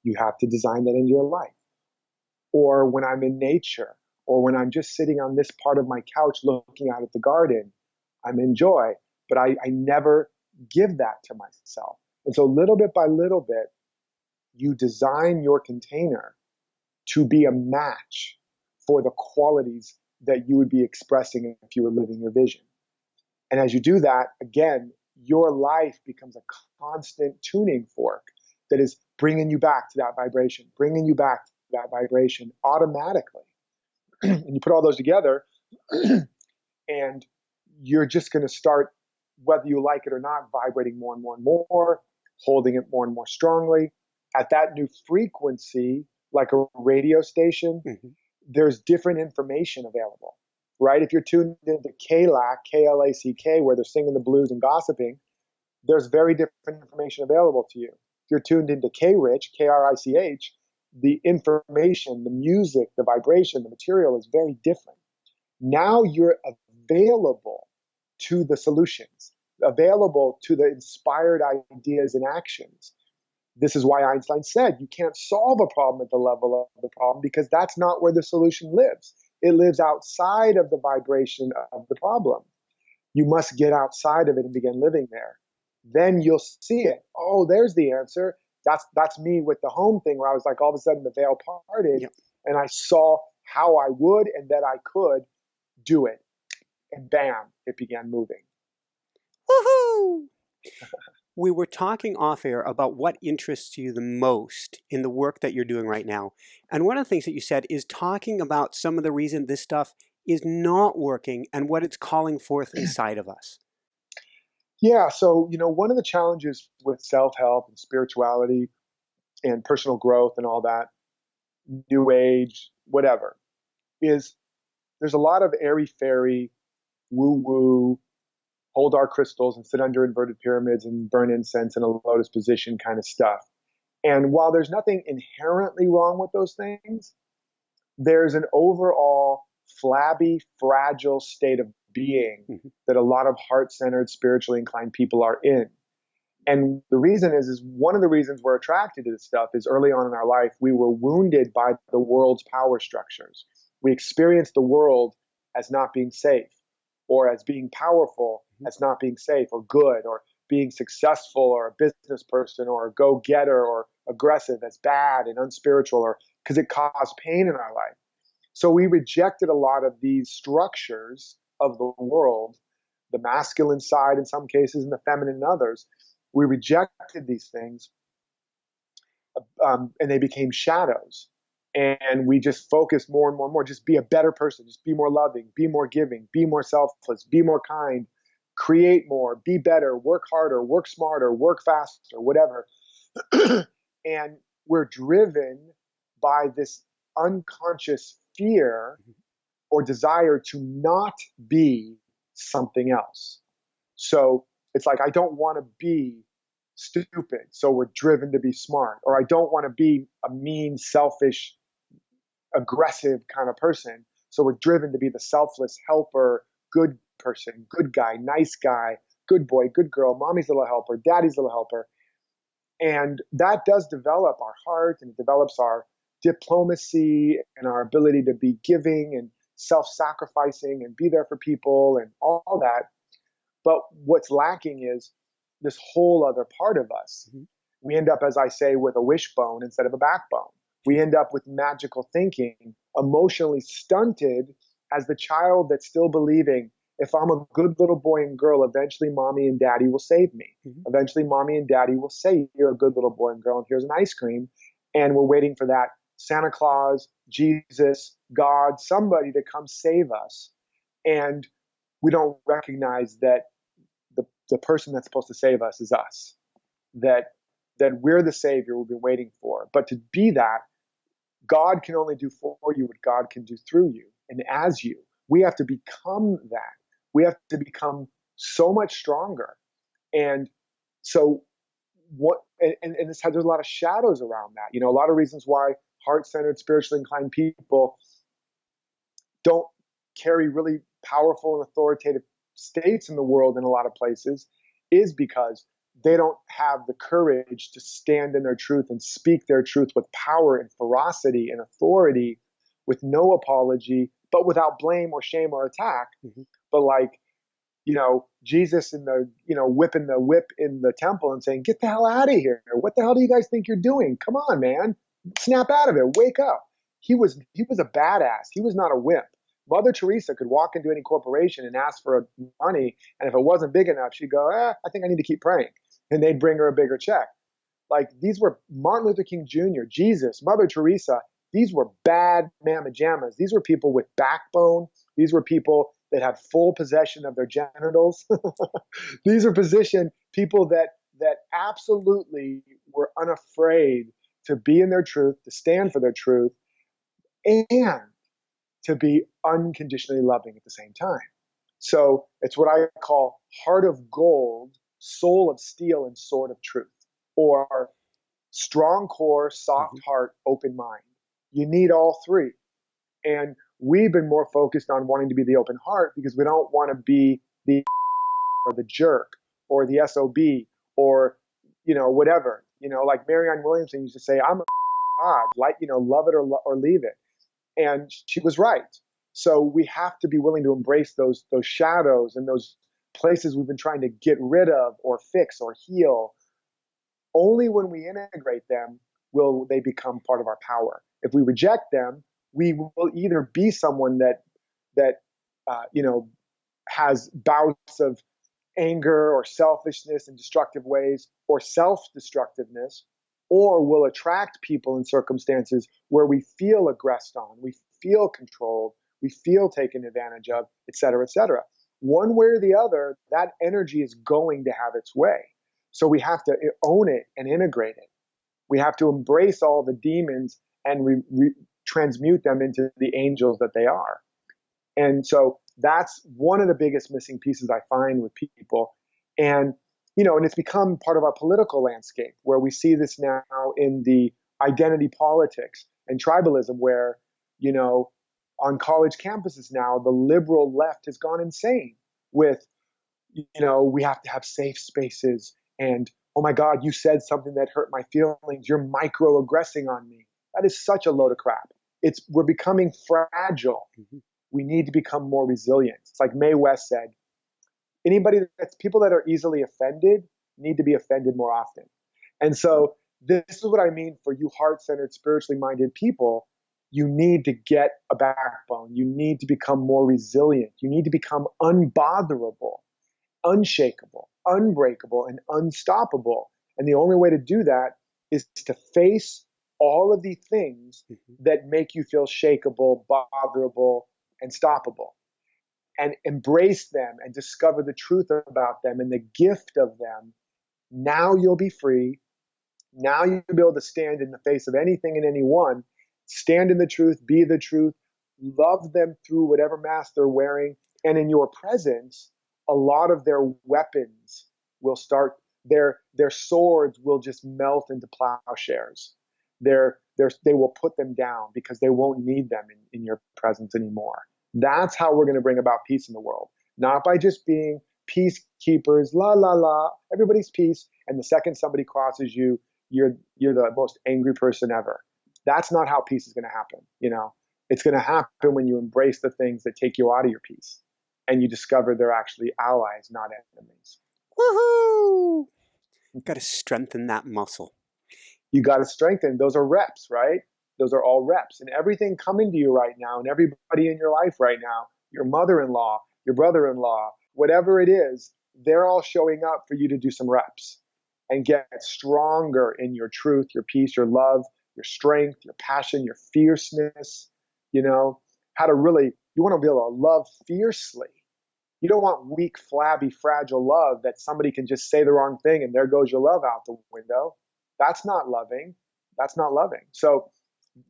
You have to design that into your life. Or when I'm in nature, or when I'm just sitting on this part of my couch looking out at the garden, I'm in joy. But I never give that to myself. And so little bit by little bit, you design your container to be a match for the qualities that you would be expressing if you were living your vision. And as you do that, again, your life becomes a constant tuning fork that is bringing you back to that vibration, bringing you back to that vibration automatically. And you put all those together, and you're just going to start, whether you like it or not, vibrating more and more and more, holding it more and more strongly. At that new frequency, like a radio station, there's different information available, right? If you're tuned into KLAC, K-L-A-C-K, where they're singing the blues and gossiping, there's very different information available to you. If you're tuned into K-Rich, K-R-I-C-H, the information, the music, the vibration, the material is very different. Now you're available to the solutions, available to the inspired ideas and actions. This is why Einstein said you can't solve a problem at the level of the problem, because that's not where the solution lives. It lives outside of the vibration of the problem. You must get outside of it and begin living there. Then you'll see it. Oh, there's the answer. That's me with the home thing, where I was like, all of a sudden the veil parted, and I saw how I would and that I could do it. And bam, it began moving. Woohoo! We were talking off air about what interests you the most in the work that you're doing right now. And one of the things that you said is talking about some of the reason this stuff is not working and what it's calling forth inside of us? Yeah, so, one of the challenges with self-help and spirituality and personal growth and all that, new age, whatever, is there's a lot of airy-fairy, woo-woo, hold our crystals and sit under inverted pyramids and burn incense in a lotus position kind of stuff. And while there's nothing inherently wrong with those things, there's an overall flabby, fragile state of being that a lot of heart-centered, spiritually inclined people are in. And the reason is one of the reasons we're attracted to this stuff is early on in our life, we were wounded by the world's power structures. We experienced the world as not being safe, or as being powerful as not being safe or good, or being successful or a business person or a go-getter or aggressive as bad and unspiritual, or because it caused pain in our life. So we rejected a lot of these structures of the world, the masculine side in some cases and the feminine in others. We rejected these things, and they became shadows. And we just focused more and more and more. Just be a better person. Just be more loving. Be more giving. Be more selfless. Be more kind. Create more. Be better. Work harder. Work smarter. Work faster. Whatever. And we're driven by this unconscious fear or desire to not be something else. So it's like, I don't want to be stupid, so we're driven to be smart. Or I don't want to be a mean, selfish, aggressive kind of person, so we're driven to be the selfless helper, good person, good guy, nice guy, good boy, good girl, mommy's little helper, daddy's little helper. And that does develop our heart, and it develops our diplomacy and our ability to be giving and self-sacrificing and be there for people and all that. But what's lacking is this whole other part of us. We end up, as I say, with a wishbone instead of a backbone. We end up with magical thinking, emotionally stunted as the child that's still believing, if I'm a good little boy and girl, eventually mommy and daddy will save me. Eventually mommy and daddy will say, you're a good little boy and girl, and here's an ice cream. And we're waiting for that Santa Claus, Jesus, God, somebody to come save us. And we don't recognize that the person that's supposed to save us is us, that we're the savior we've been waiting for. But to be that, God can only do for you what God can do through you and as you. We have to become that. We have to become so much stronger. And so there's a lot of shadows around that. A lot of reasons why heart-centered, spiritually inclined people don't carry really powerful and authoritative states in the world in a lot of places is because they don't have the courage to stand in their truth and speak their truth with power and ferocity and authority, with no apology, but without blame or shame or attack. But like, Jesus in the, whipping the whip in the temple and saying, get the hell out of here. What the hell do you guys think you're doing? Come on, man. Snap out of it. Wake up. He was a badass. He was not a wimp. Mother Teresa could walk into any corporation and ask for money, and if it wasn't big enough, she'd go, I think I need to keep praying. And they'd bring her a bigger check. Like, these were Martin Luther King Jr., Jesus, Mother Teresa. These were bad mamma jammas. These were people with backbone. These were people that had full possession of their genitals. These are people that absolutely were unafraid to be in their truth, to stand for their truth, and to be unconditionally loving at the same time. So it's what I call heart of gold, soul of steel, and sword of truth, or strong core, soft heart, open mind. You need all three. And we've been more focused on wanting to be the open heart because we don't want to be the or the jerk or the SOB or, whatever. Like Marianne Williamson used to say, I'm a God, love it or leave it. And she was right. So we have to be willing to embrace those shadows and those places we've been trying to get rid of or fix or heal. Only when we integrate them will they become part of our power. If we reject them, we will either be someone that has bouts of anger or selfishness in destructive ways or self-destructiveness, or will attract people and circumstances where we feel aggressed on, we feel controlled, we feel taken advantage of, et cetera, et cetera. One way or the other, that energy is going to have its way. So we have to own it and integrate it. We have to embrace all the demons and transmute them into the angels that they are. And so that's one of the biggest missing pieces I find with people. And, and it's become part of our political landscape, where we see this now in the identity politics and tribalism, where, on college campuses now, the liberal left has gone insane with, we have to have safe spaces. And, oh my God, you said something that hurt my feelings. You're microaggressing on me. That is such a load of crap. We're becoming fragile. Mm-hmm. We need to become more resilient. It's like Mae West said, people that are easily offended need to be offended more often. And so this is what I mean for you heart-centered, spiritually minded people. You need to get a backbone. You need to become more resilient. You need to become unbotherable, unshakable, unbreakable, and unstoppable. And the only way to do that is to face all of the things that make you feel shakeable, botherable, and stoppable, and embrace them and discover the truth about them and the gift of them. Now you'll be free. Now you'll be able to stand in the face of anything and anyone, stand in the truth, be the truth, love them through whatever mask they're wearing. And in your presence, a lot of their weapons will start, their swords will just melt into plowshares. They will put them down because they won't need them in your presence anymore. That's how we're going to bring about peace in the world. Not by just being peacekeepers, la, la, la, everybody's peace. And the second somebody crosses you, you're the most angry person ever. That's not how peace is going to happen. It's going to happen when you embrace the things that take you out of your peace and you discover they're actually allies, not enemies. Woohoo! You've got to strengthen that muscle. You got to strengthen. Those are reps, right? Those are all reps. And everything coming to you right now, and everybody in your life right now, your mother-in-law, your brother-in-law, whatever it is, they're all showing up for you to do some reps and get stronger in your truth, your peace, your love, your strength, your passion, your fierceness. How to really, you want to be able to love fiercely. You don't want weak, flabby, fragile love that somebody can just say the wrong thing and there goes your love out the window. That's not loving. That's not loving. So,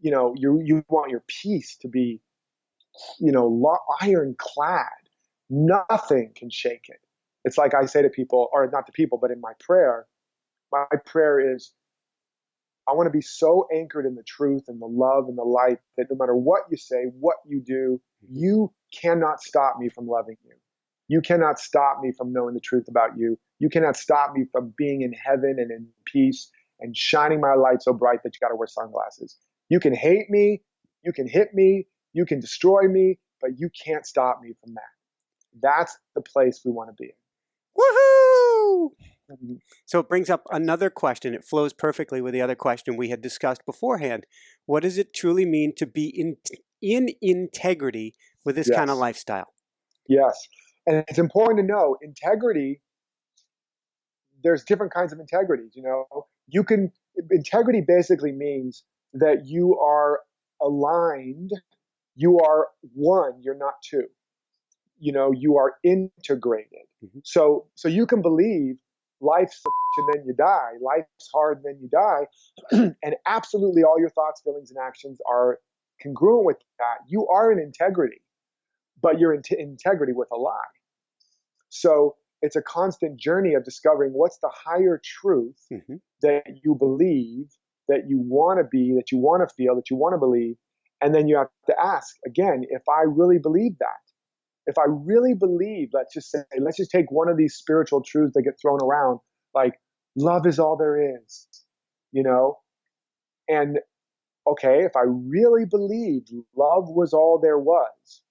you want your peace to be, ironclad. Nothing can shake it. It's like I say to people, or not to people, but in my prayer is, I want to be so anchored in the truth and the love and the light that no matter what you say, what you do, you cannot stop me from loving you. You cannot stop me from knowing the truth about you. You cannot stop me from being in heaven and in peace and shining my light so bright that you got to wear sunglasses. You can hate me, you can hit me, you can destroy me, but you can't stop me from that. That's the place we want to be in. Woohoo! So it brings up another question. It flows perfectly with the other question we had discussed beforehand. What does it truly mean to be in integrity with this kind of lifestyle? Yes. And it's important to know integrity, there's different kinds of integrities. Integrity basically means that you are aligned, you are one, you're not two. You are integrated. Mm-hmm. So you can believe life's and then you die, life's hard and then you die, and absolutely all your thoughts, feelings, and actions are congruent with that. You are in integrity, but you're in integrity with a lie. So it's a constant journey of discovering what's the higher truth that you believe, that you want to be, that you want to feel, that you want to believe. And then you have to ask, again, if I really believe that, if I really believe, let's just take one of these spiritual truths that get thrown around, like love is all there is, and okay, if I really believed love was all there was,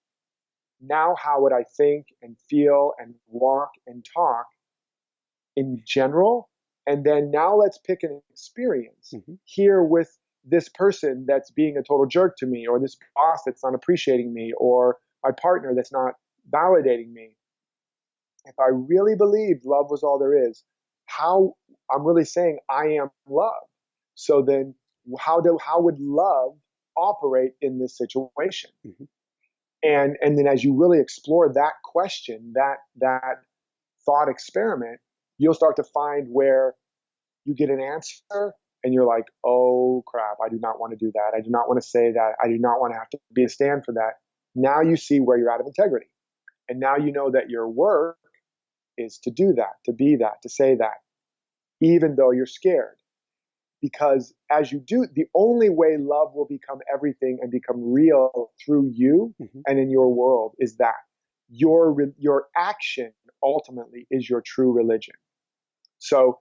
now how would I think and feel and walk and talk in general? And then now let's pick an experience here with this person that's being a total jerk to me, or this boss that's not appreciating me, or my partner that's not validating me. If I really believed love was all there is, how I'm really saying I am love. So then how would love operate in this situation? And then as you really explore that question, that thought experiment, you'll start to find where you get an answer and you're like, oh crap, I do not want to do that. I do not want to say that. I do not want to have to be a stand for that. Now you see where you're out of integrity. And now you know that your work is to do that, to be that, to say that, even though you're scared. Because as you do, the only way love will become everything and become real through you and in your world is that your action ultimately is your true religion. So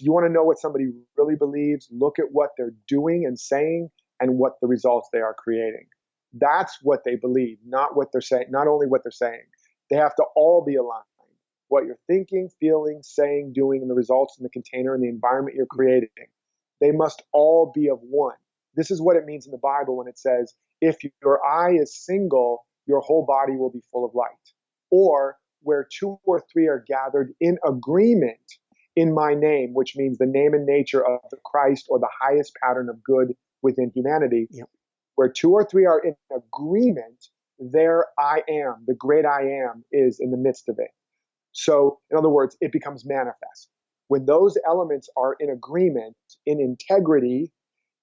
you want to know what somebody really believes, look at what they're doing and saying and what the results they are creating. That's what they believe, not what they're saying, not only what they're saying. They have to all be aligned. What you're thinking, feeling, saying, doing, and the results in the container and the environment you're creating. They must all be of one. This is what it means in the Bible when it says, if your eye is single, your whole body will be full of light. Or where 2 or 3 are gathered in agreement in my name, which means the name and nature of the Christ or the highest pattern of good within humanity. Yep. Where 2 or 3 are in agreement, there I am, the great I am is in the midst of it. So in other words, it becomes manifest. When those elements are in agreement, in integrity,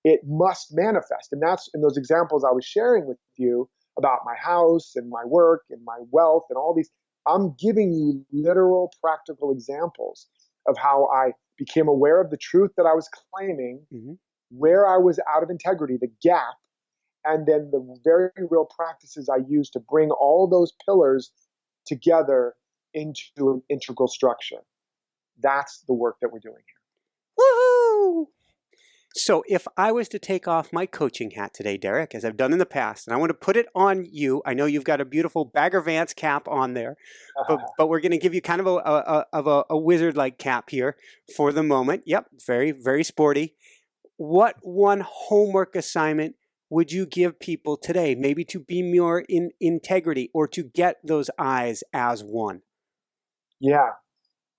it must manifest. And that's in those examples I was sharing with you about my house and my work and my wealth and all these. I'm giving you literal, practical examples of how I became aware of the truth that I was claiming, where I was out of integrity, the gap, and then the very real practices I used to bring all those pillars together into an integral structure. That's the work that we're doing here. Woohoo! So if I was to take off my coaching hat today, Derek, as I've done in the past, and I want to put it on you, I know you've got a beautiful Bagger Vance cap on there, but we're going to give you kind of a wizard-like cap here for the moment. Yep, very, very sporty. What one homework assignment would you give people today, maybe to be more in integrity or to get those eyes as one? Yeah.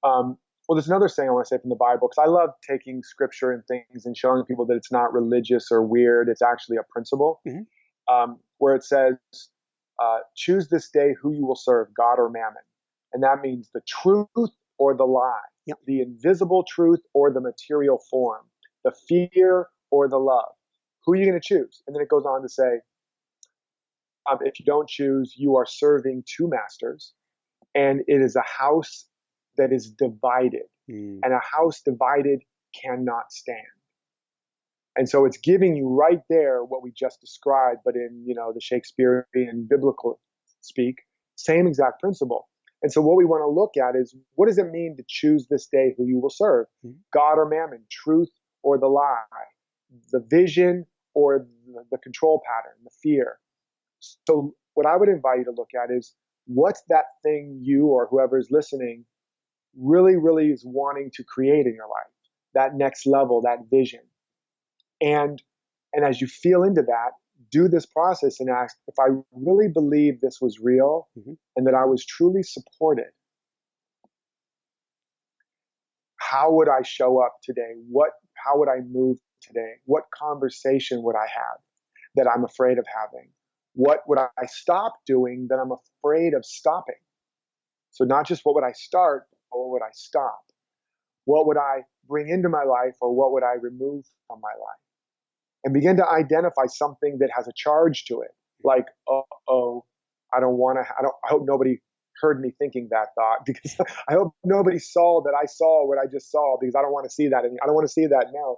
Well, there's another saying I want to say from the Bible, because I love taking scripture and things and showing people that it's not religious or weird. It's actually a principle where it says, choose this day who you will serve, God or mammon. And that means the truth or the lie, the invisible truth or the material form, the fear or the love. Who are you going to choose? And then it goes on to say, if you don't choose, you are serving 2 masters, and it is a house that is divided, and a house divided cannot stand. And so it's giving you right there what we just described, but in the Shakespearean biblical speak, same exact principle. And so what we want to look at is, what does it mean to choose this day who you will serve? God or mammon, truth or the lie, the vision or the control pattern, the fear. So what I would invite you to look at is, what's that thing you or whoever is listening really, really is wanting to create in your life, that next level, that vision. And as you feel into that, do this process and ask, if I really believe this was real and that I was truly supported, how would I show up today? How would I move today? What conversation would I have that I'm afraid of having? What would I stop doing that I'm afraid of stopping? So not just what would I start, but what would I stop? What would I bring into my life, or what would I remove from my life? And begin to identify something that has a charge to it. Like, I hope nobody heard me thinking that thought, because I hope nobody saw that I saw what I just saw, because I don't want to see that. I don't want to see that now.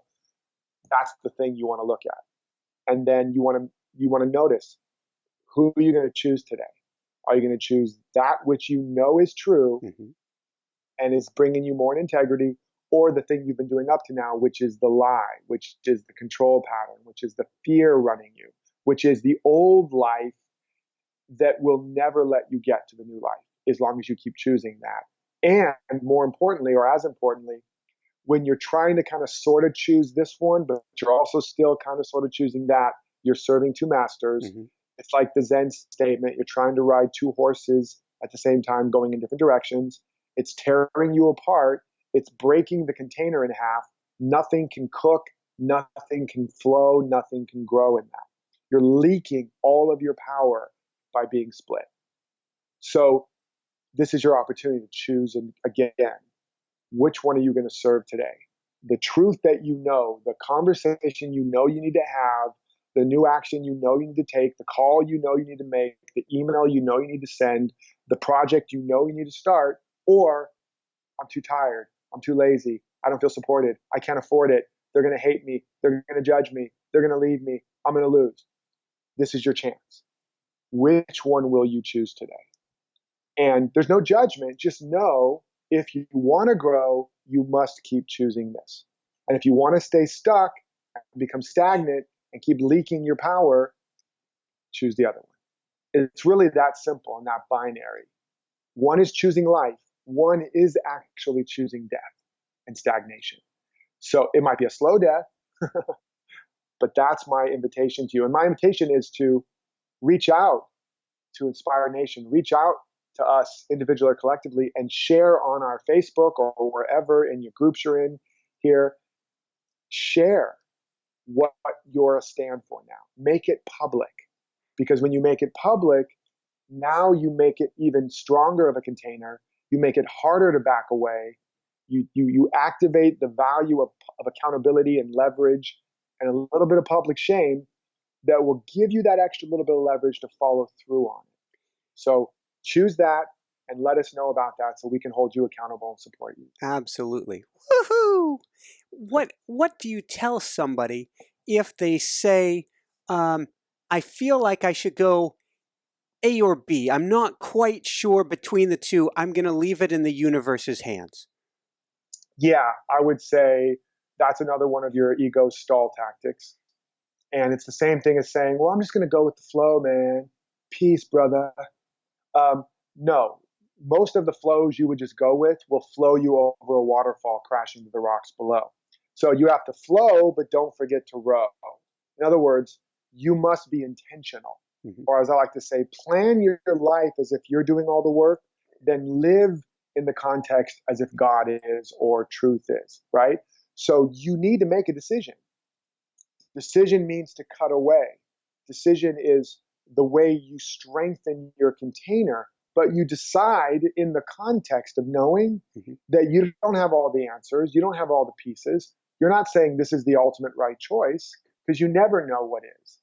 That's the thing you want to look at. And then you want to notice, who are you going to choose today? Are you going to choose that which you know is true and is bringing you more integrity, or the thing you've been doing up to now, which is the lie, which is the control pattern, which is the fear running you, which is the old life that will never let you get to the new life as long as you keep choosing that? And more importantly, or as importantly, when you're trying to kind of sort of choose this one, but you're also still kind of sort of choosing that, you're serving 2 masters. It's like the Zen statement. You're trying to ride 2 horses at the same time, going in different directions. It's tearing you apart. It's breaking the container in half. Nothing can cook. Nothing can flow. Nothing can grow in that. You're leaking all of your power by being split. So this is your opportunity to choose, and again, which one are you going to serve today? The truth that you know, the conversation you know you need to have, the new action you know you need to take, the call you know you need to make, the email you know you need to send, the project you know you need to start, or I'm too tired, I'm too lazy, I don't feel supported, I can't afford it, they're going to hate me, they're going to judge me, they're going to leave me, I'm going to lose. This is your chance. Which one will you choose today? And there's no judgment. Just know if you want to grow, you must keep choosing this. And if you want to stay stuck and become stagnant and keep leaking your power, choose the other one. It's really that simple and that binary. One is choosing life. One is actually choosing death and stagnation. So it might be a slow death, but that's my invitation to you. And my invitation is to reach out to Inspire Nation, reach out to us individually or collectively, and share on our Facebook or wherever in your groups you're in here. Share what you're a stand for now. Make it public, because when you make it public, now you make it even stronger of a container. You make it harder to back away. You activate the value of accountability and leverage and a little bit of public shame that will give you that extra little bit of leverage to follow through on it. So choose that and let us know about that so we can hold you accountable and support you. Absolutely. Woohoo! What do you tell somebody if they say, I feel like I should go A or B? I'm not quite sure between the two. I'm going to leave it in the universe's hands. Yeah, I would say that's another one of your ego stall tactics. And it's the same thing as saying, well, I'm just going to go with the flow, man. Peace, brother. No, most of the flows you would just go with will flow you over a waterfall crashing to the rocks below. So you have to flow, but don't forget to row. In other words, you must be intentional. Mm-hmm. Or as I like to say, plan your life as if you're doing all the work, then live in the context as if God is or truth is, right? So you need to make a decision. Decision means to cut away. Decision is the way you strengthen your container, but you decide in the context of knowing that you don't have all the answers, you don't have all the pieces. You're not saying this is the ultimate right choice, because you never know what is.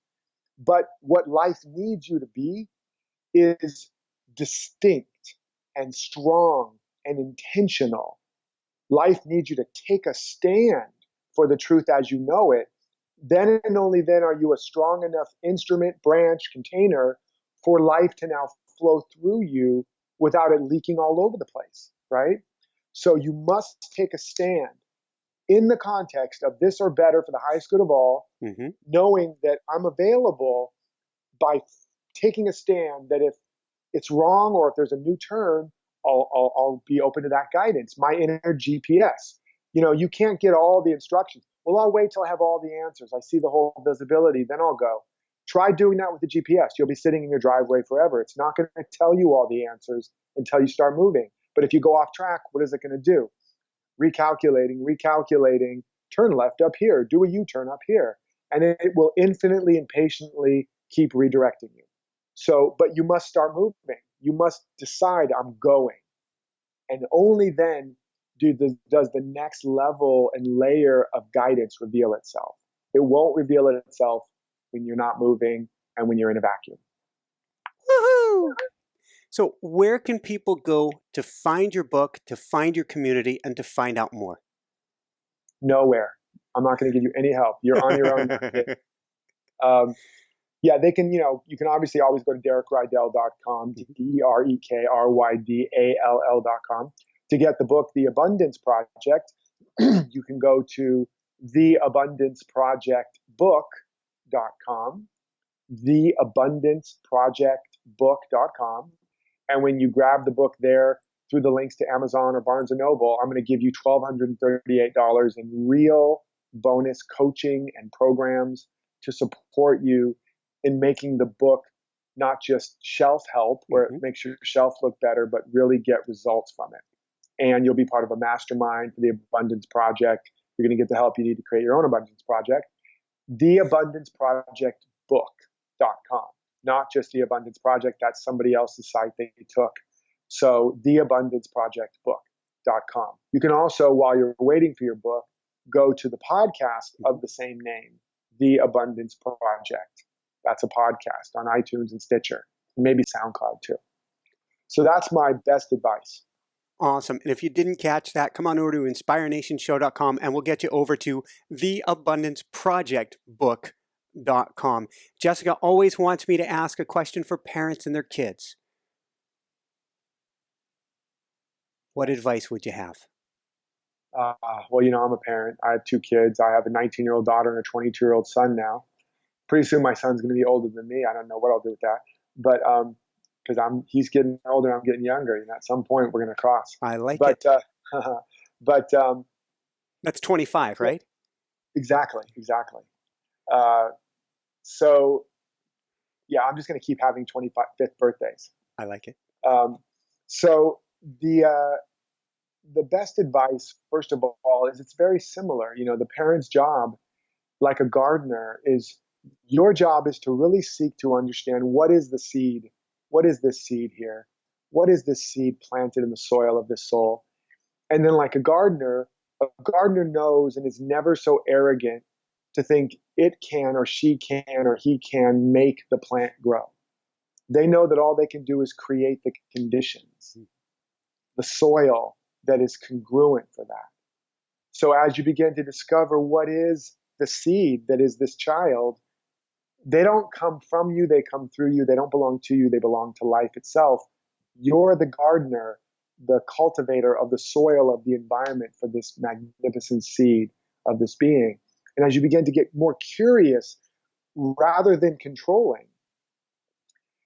But what life needs you to be is distinct and strong and intentional. Life needs you to take a stand for the truth as you know it. Then and only then are you a strong enough instrument, branch, container for life to now flow through you without it leaking all over the place, right? So you must take a stand in the context of this or better for the highest good of all, knowing that I'm available by taking a stand that if it's wrong or if there's a new turn, I'll be open to that guidance, my inner GPS. You know, you can't get all the instructions. Well, I'll wait till I have all the answers. I see the whole visibility, then I'll go. Try doing that with the GPS. You'll be sitting in your driveway forever. It's not going to tell you all the answers until you start moving. But if you go off track, what is it going to do? Recalculating, turn left up here, do a U-turn up here. And it will infinitely and patiently keep redirecting you. So, but you must start moving. You must decide I'm going. And only then does the next level and layer of guidance reveal itself. It won't reveal itself when you're not moving and when you're in a vacuum. Woohoo! So where can people go to find your book, to find your community, and to find out more? Nowhere. I'm not going to give you any help. You're on your own. Yeah, they can, you can obviously always go to DerekRydall.com, DerekRydall.com. To get the book, The Abundance Project, you can go to theabundanceprojectbook.com, theabundanceprojectbook.com. And when you grab the book there through the links to Amazon or Barnes & Noble, I'm going to give you $1,238 in real bonus coaching and programs to support you in making the book not just shelf help, where it makes your shelf look better, but really get results from it. And you'll be part of a mastermind for the Abundance Project. You're going to get the help you need to create your own Abundance Project. TheAbundanceProjectBook.com. not just The Abundance Project. That's somebody else's site they took. So theabundanceprojectbook.com. You can also, while you're waiting for your book, go to the podcast of the same name, The Abundance Project. That's a podcast on iTunes and Stitcher, maybe SoundCloud too. So that's my best advice. Awesome. And if you didn't catch that, come on over to inspirenationshow.com and we'll get you over to theabundanceprojectbook.com. Jessica always wants me to ask a question for parents and their kids. What advice would you have? Well, I'm a parent. I have 2 kids. I have a 19-year-old daughter and a 22-year-old son now. Pretty soon my son's going to be older than me. I don't know what I'll do with that. But because he's getting older and I'm getting younger. And at some point we're going to cross. I like it. But that's 25, right? Exactly. So yeah, I'm just going to keep having 25th birthdays. I like it. So the best advice, first of all, is it's very similar. The parent's job, like a gardener, is your job is to really seek to understand what is the seed. What is this seed here? What is this seed planted in the soil of this soul? And then like a gardener knows and is never so arrogant to think it can or she can or he can make the plant grow. They know that all they can do is create the conditions, the soil that is congruent for that. So as you begin to discover what is the seed that is this child, they don't come from you, they come through you. They don't belong to you, they belong to life itself. You're the gardener, the cultivator of the soil of the environment for this magnificent seed of this being. And as you begin to get more curious, rather than controlling,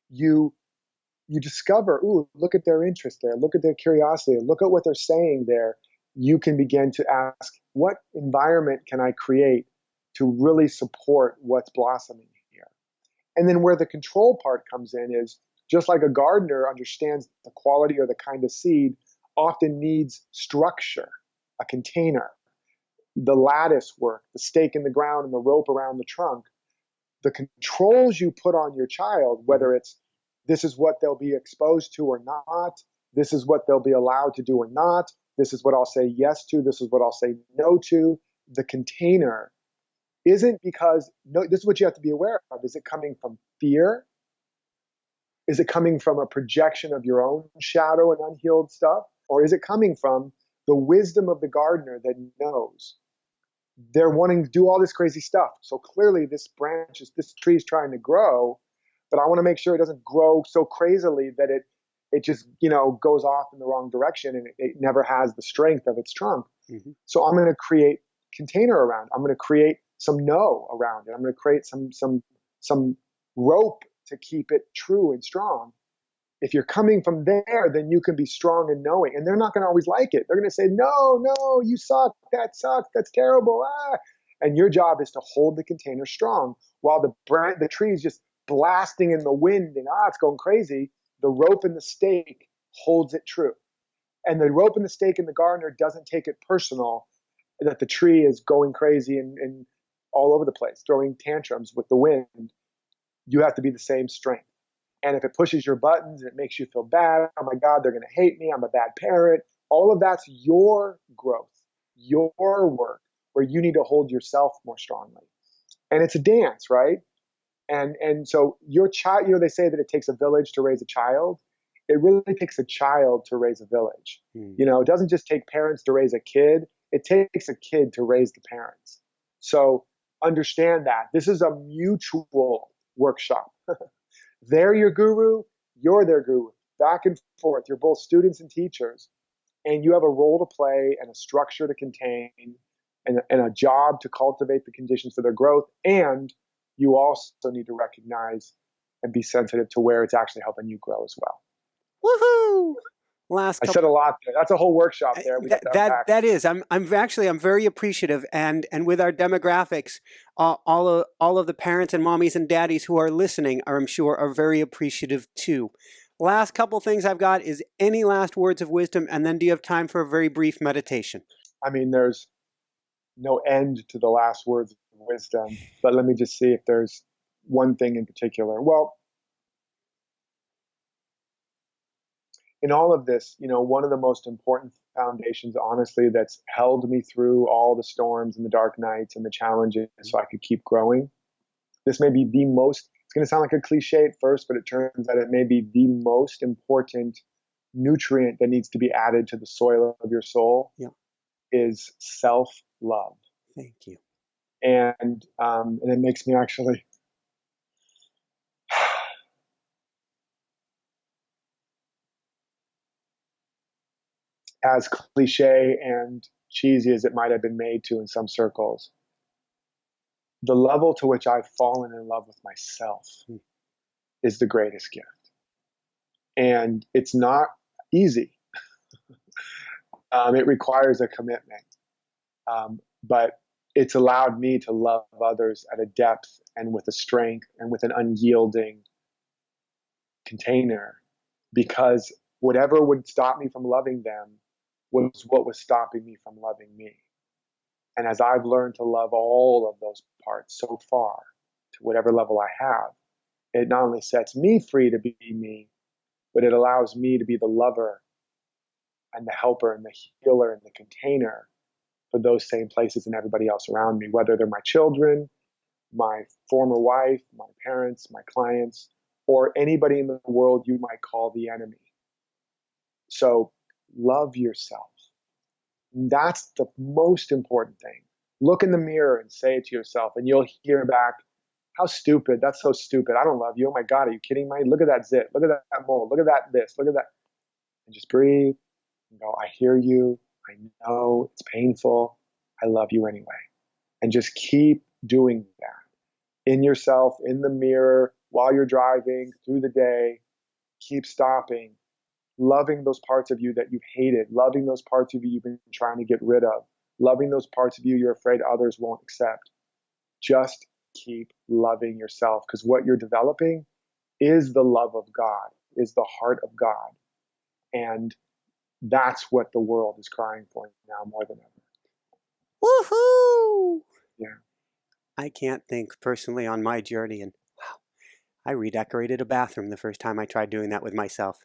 you discover, ooh, look at their interest there, look at their curiosity, look at what they're saying there. You can begin to ask, what environment can I create to really support what's blossoming here? And then where the control part comes in is, just like a gardener understands the quality or the kind of seed often needs structure, a container, the lattice work, the stake in the ground and the rope around the trunk. The controls you put on your child, whether it's this is what they'll be exposed to or not, this is what they'll be allowed to do or not, this is what I'll say yes to, this is what I'll say no to, the container isn't because, no, this is what you have to be aware of. Is it coming from fear? Is it coming from a projection of your own shadow and unhealed stuff? Or is it coming from the wisdom of the gardener that knows they're wanting to do all this crazy stuff? So clearly this tree is trying to grow, but I want to make sure it doesn't grow so crazily that it just, goes off in the wrong direction and it never has the strength of its trunk. Mm-hmm. So I'm going to create container around. I'm going to create some no around it. I'm going to create some rope to keep it true and strong. If you're coming from there, then you can be strong and knowing. And they're not going to always like it. They're going to say, no, you suck. That sucks. That's terrible. Ah. And your job is to hold the container strong while the tree is just blasting in the wind and it's going crazy. The rope and the stake holds it true. And the rope and the stake in the gardener doesn't take it personal that the tree is going crazy and all over the place, throwing tantrums with the wind. You have to be the same strength. And if it pushes your buttons and it makes you feel bad, oh my God, they're going to hate me, I'm a bad parent, all of that's your growth, your work, where you need to hold yourself more strongly. And it's a dance, right? And so your child, they say that it takes a village to raise a child. It really takes a child to raise a village. It doesn't just take parents to raise a kid. It takes a kid to raise the parents. So understand that. This is a mutual workshop. They're your guru, you're their guru. Back and forth. You're both students and teachers. And you have a role to play and a structure to contain and a job to cultivate the conditions for their growth. And you also need to recognize and be sensitive to where it's actually helping you grow as well. Woohoo! I said a lot there. That's a whole workshop there. That is. I'm very appreciative, and with our demographics, all of the parents and mommies and daddies who are listening, I'm sure, are very appreciative too. Last couple things I've got is any last words of wisdom, and then do you have time for a very brief meditation? I mean, there's no end to the last words of wisdom, but let me just see if there's one thing in particular. Well, in all of this, one of the most important foundations, honestly, that's held me through all the storms and the dark nights and the challenges so I could keep growing. This may be the most, it's going to sound like a cliche at first, but it turns out it may be the most important nutrient that needs to be added to the soil of your soul. Yeah. Is self-love. Thank you. And it makes me actually, as cliche and cheesy as it might have been made to in some circles, the level to which I've fallen in love with myself is the greatest gift. And it's not easy. It requires a commitment. But it's allowed me to love others at a depth and with a strength and with an unyielding container, because whatever would stop me from loving them was what was stopping me from loving me. And as I've learned to love all of those parts so far, to whatever level I have, it not only sets me free to be me, but it allows me to be the lover and the helper and the healer and the container for those same places and everybody else around me, whether they're my children, my former wife, my parents, my clients, or anybody in the world you might call the enemy. So love yourself. That's the most important thing. Look in the mirror and say it to yourself, and you'll hear back, how stupid, that's so stupid, I don't love you, oh my God, are you kidding me? Look at that zit, look at that mole, look at that this, look at that. And just breathe and go, I hear you, I know it's painful, I love you anyway. And just keep doing that in yourself, in the mirror, while you're driving, through the day. Keep stopping, loving those parts of you that you've hated, loving those parts of you you've been trying to get rid of, loving those parts of you you're afraid others won't accept. Just keep loving yourself, because what you're developing is the love of God, is the heart of God. And that's what the world is crying for now more than ever. Woohoo! Yeah. I can't think personally on my journey, and wow, I redecorated a bathroom the first time I tried doing that with myself.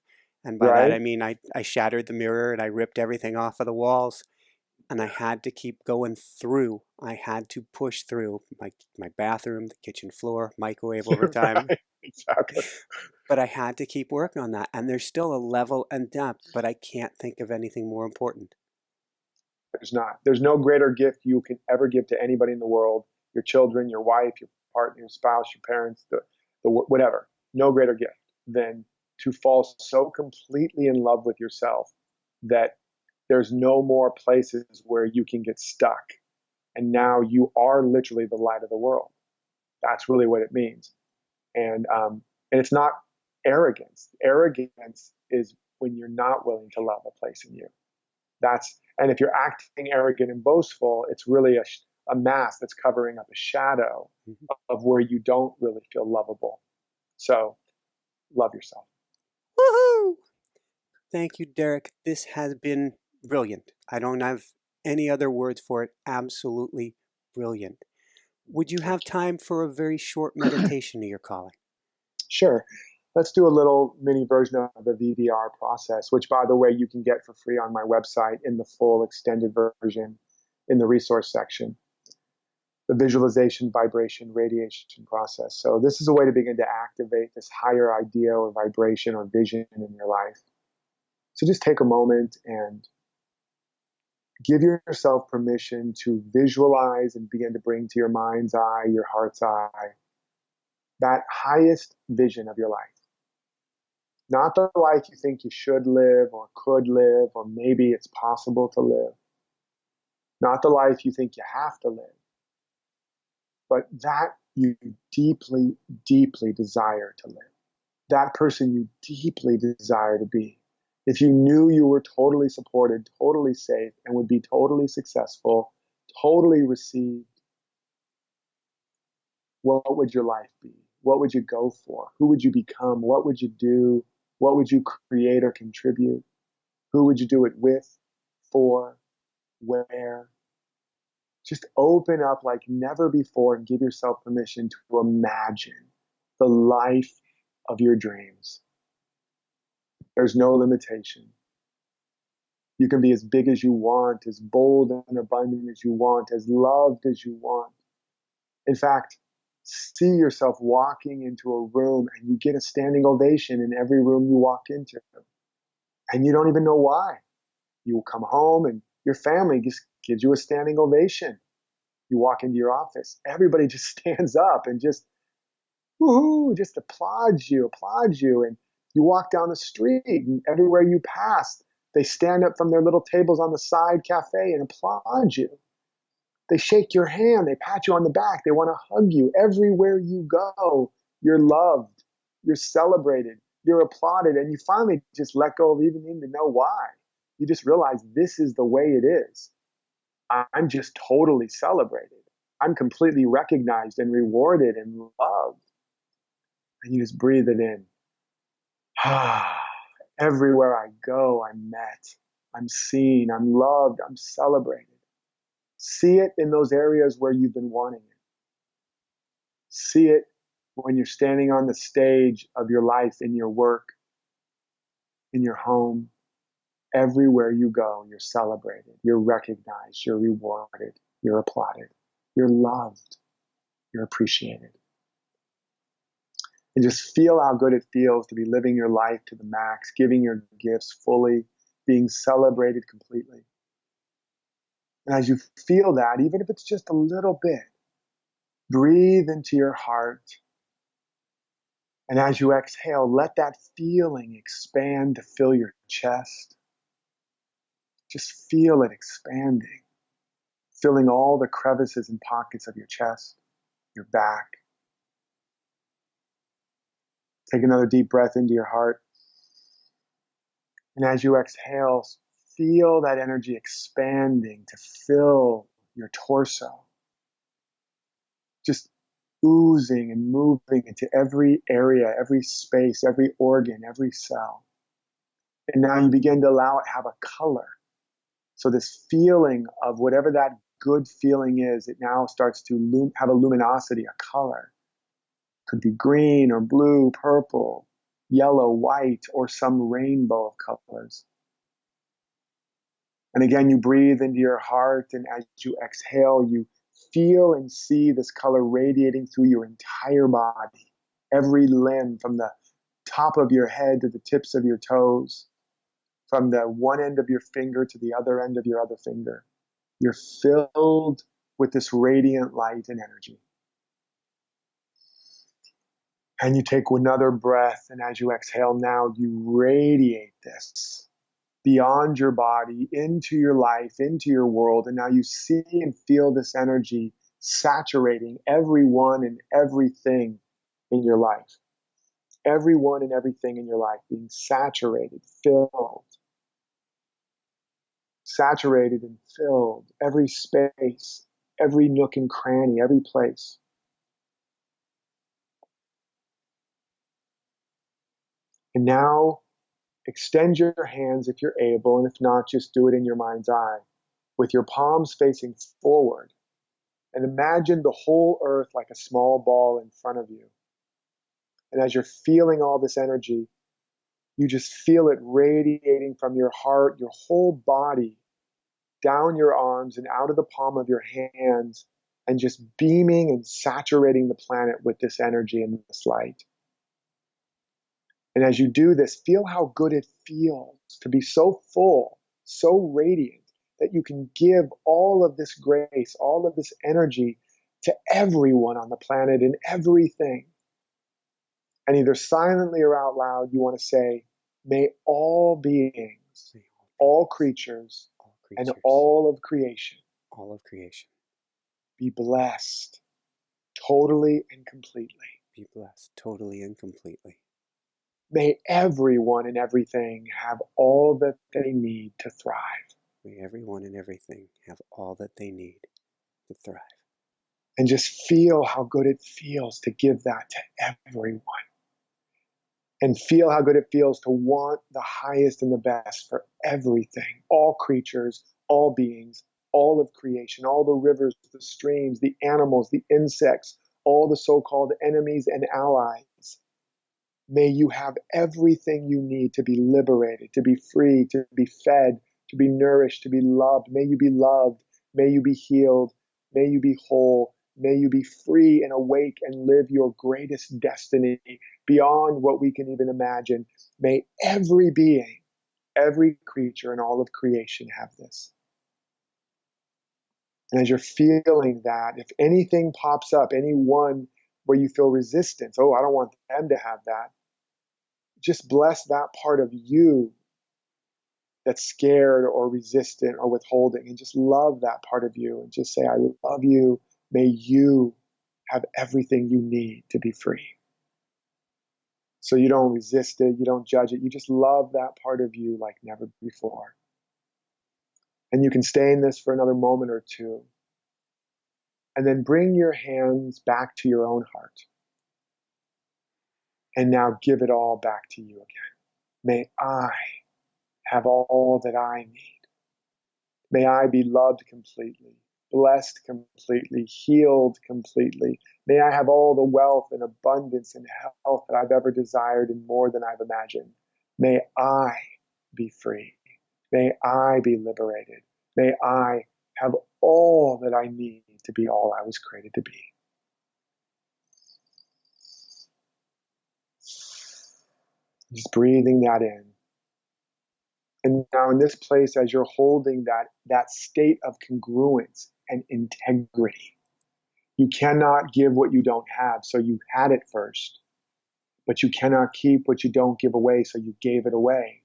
And by that, I Right? mean I shattered the mirror and I ripped everything off of the walls. And I had to keep going through. I had to push through my bathroom, the kitchen floor, microwave over time. Right. Exactly. But I had to keep working on that. And there's still a level and depth, but I can't think of anything more important. There's not. There's no greater gift you can ever give to anybody in the world. Your children, your wife, your partner, your spouse, your parents, the whatever. No greater gift than to fall so completely in love with yourself that there's no more places where you can get stuck. And now you are literally the light of the world. That's really what it means. And it's not arrogance. Arrogance is when you're not willing to love a place in you. And if you're acting arrogant and boastful, it's really a mask that's covering up a shadow of where you don't really feel lovable. So love yourself. Woohoo! Thank you, Derek. This has been brilliant. I don't have any other words for it. Absolutely brilliant. Would you have time for a very short meditation to your calling? Sure. Let's do a little mini version of the VBR process, which, by the way, you can get for free on my website in the full extended version in the resource section. The visualization, vibration, radiation process. So this is a way to begin to activate this higher idea or vibration or vision in your life. So just take a moment and give yourself permission to visualize and begin to bring to your mind's eye, your heart's eye, that highest vision of your life. Not the life you think you should live or could live or maybe it's possible to live. Not the life you think you have to live. But that you deeply, deeply desire to live. That person you deeply desire to be. If you knew you were totally supported, totally safe, and would be totally successful, totally received, what would your life be? What would you go for? Who would you become? What would you do? What would you create or contribute? Who would you do it with, for, where? Just open up like never before and give yourself permission to imagine the life of your dreams. There's no limitation. You can be as big as you want, as bold and abundant as you want, as loved as you want. In fact, see yourself walking into a room and you get a standing ovation in every room you walk into. And you don't even know why. You will come home and your family just gives you a standing ovation. You walk into your office, everybody just stands up and just, woohoo, just applauds you. And you walk down the street and everywhere you pass, they stand up from their little tables on the side cafe and applaud you. They shake your hand, they pat you on the back, they want to hug you. Everywhere you go, you're loved, you're celebrated, you're applauded, and you finally just let go of even needing to know why. You just realize this is the way it is. I'm just totally celebrated. I'm completely recognized and rewarded and loved. And you just breathe it in. Everywhere I go, I'm met, I'm seen, I'm loved, I'm celebrated. See it in those areas where you've been wanting it. See it when you're standing on the stage of your life, in your work, in your home. Everywhere you go, you're celebrated, you're recognized, you're rewarded, you're applauded, you're loved, you're appreciated. And just feel how good it feels to be living your life to the max, giving your gifts fully, being celebrated completely. And as you feel that, even if it's just a little bit, breathe into your heart. And as you exhale, let that feeling expand to fill your chest. Just feel it expanding, filling all the crevices and pockets of your chest, your back. Take another deep breath into your heart. And as you exhale, feel that energy expanding to fill your torso. Just oozing and moving into every area, every space, every organ, every cell. And now you begin to allow it to have a color. So this feeling of whatever that good feeling is, it now starts to have a luminosity, a color. Could be green or blue, purple, yellow, white, or some rainbow of colors. And again, you breathe into your heart, and as you exhale, you feel and see this color radiating through your entire body, every limb, from the top of your head to the tips of your toes, from the one end of your finger to the other end of your other finger. You're filled with this radiant light and energy. And you take another breath, and as you exhale now, you radiate this beyond your body, into your life, into your world. And now you see and feel this energy saturating everyone and everything in your life. Everyone and everything in your life being saturated, filled. Saturated and filled. Every space, every nook and cranny, every place. And now extend your hands if you're able, and if not, just do it in your mind's eye, with your palms facing forward. And imagine the whole earth like a small ball in front of you. And as you're feeling all this energy, you just feel it radiating from your heart, your whole body, down your arms and out of the palm of your hands, and just beaming and saturating the planet with this energy and this light. And as you do this, feel how good it feels to be so full, so radiant, that you can give all of this grace, all of this energy to everyone on the planet and everything. And either silently or out loud, you want to say, may all beings, all creatures, and all of creation be blessed totally and completely. Be blessed totally and completely. May everyone and everything have all that they need to thrive. May everyone and everything have all that they need to thrive. And just feel how good it feels to give that to everyone. And feel how good it feels to want the highest and the best for everything, all creatures, all beings, all of creation, all the rivers, the streams, the animals, the insects, all the so-called enemies and allies. May you have everything you need to be liberated, to be free, to be fed, to be nourished, to be loved. May you be loved. May you be healed. May you be whole. May you be free and awake and live your greatest destiny beyond what we can even imagine. May every being, every creature in all of creation have this. And as you're feeling that, if anything pops up, anyone where you feel resistance, oh, I don't want them to have that, just bless that part of you that's scared or resistant or withholding, and just love that part of you and just say, I love you. May you have everything you need to be free. So you don't resist it, you don't judge it, you just love that part of you like never before. And you can stay in this for another moment or two. And then bring your hands back to your own heart. And now give it all back to you again. May I have all that I need. May I be loved completely, blessed completely, healed completely. May I have all the wealth and abundance and health that I've ever desired and more than I've imagined. May I be free. May I be liberated. May I have all that I need to be all I was created to be. Just breathing that in. And now in this place, as you're holding that state of congruence and integrity, you cannot give what you don't have, so you had it first. But you cannot keep what you don't give away, so you gave it away.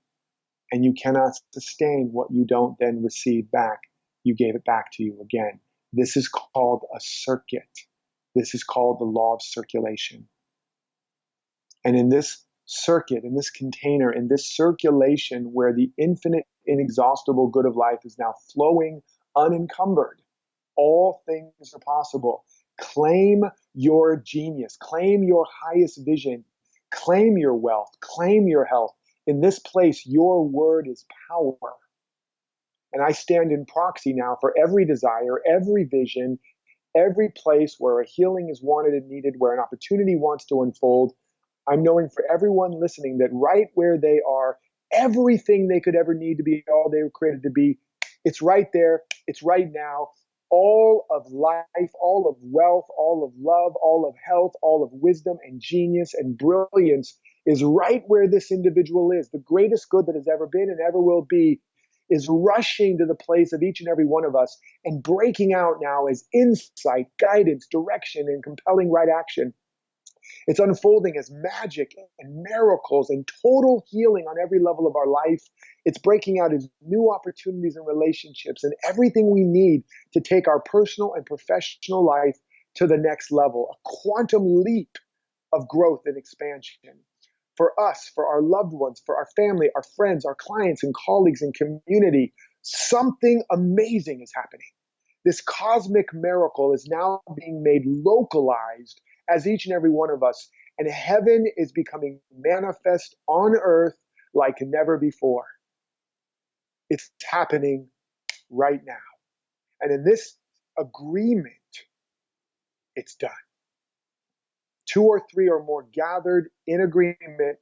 And you cannot sustain what you don't then receive back. You gave it back to you again. This is called a circuit. This is called the law of circulation. And in this circuit, in this container, in this circulation where the infinite, inexhaustible good of life is now flowing unencumbered, all things are possible. Claim your genius, claim your highest vision, claim your wealth, claim your health. In this place, your word is power. And I stand in proxy now for every desire, every vision, every place where a healing is wanted and needed, where an opportunity wants to unfold. I'm knowing for everyone listening that right where they are, everything they could ever need to be all they were created to be, it's right there, it's right now. All of life, all of wealth, all of love, all of health, all of wisdom and genius and brilliance is right where this individual is. The greatest good that has ever been and ever will be is rushing to the place of each and every one of us and breaking out now as insight, guidance, direction, and compelling right action. It's unfolding as magic and miracles and total healing on every level of our life. It's breaking out as new opportunities and relationships and everything we need to take our personal and professional life to the next level, a quantum leap of growth and expansion. For us, for our loved ones, for our family, our friends, our clients and colleagues and community, something amazing is happening. This cosmic miracle is now being made localized as each and every one of us, and heaven is becoming manifest on earth like never before. It's happening right now. And in this agreement, it's done. 2 or 3 or more gathered in agreement,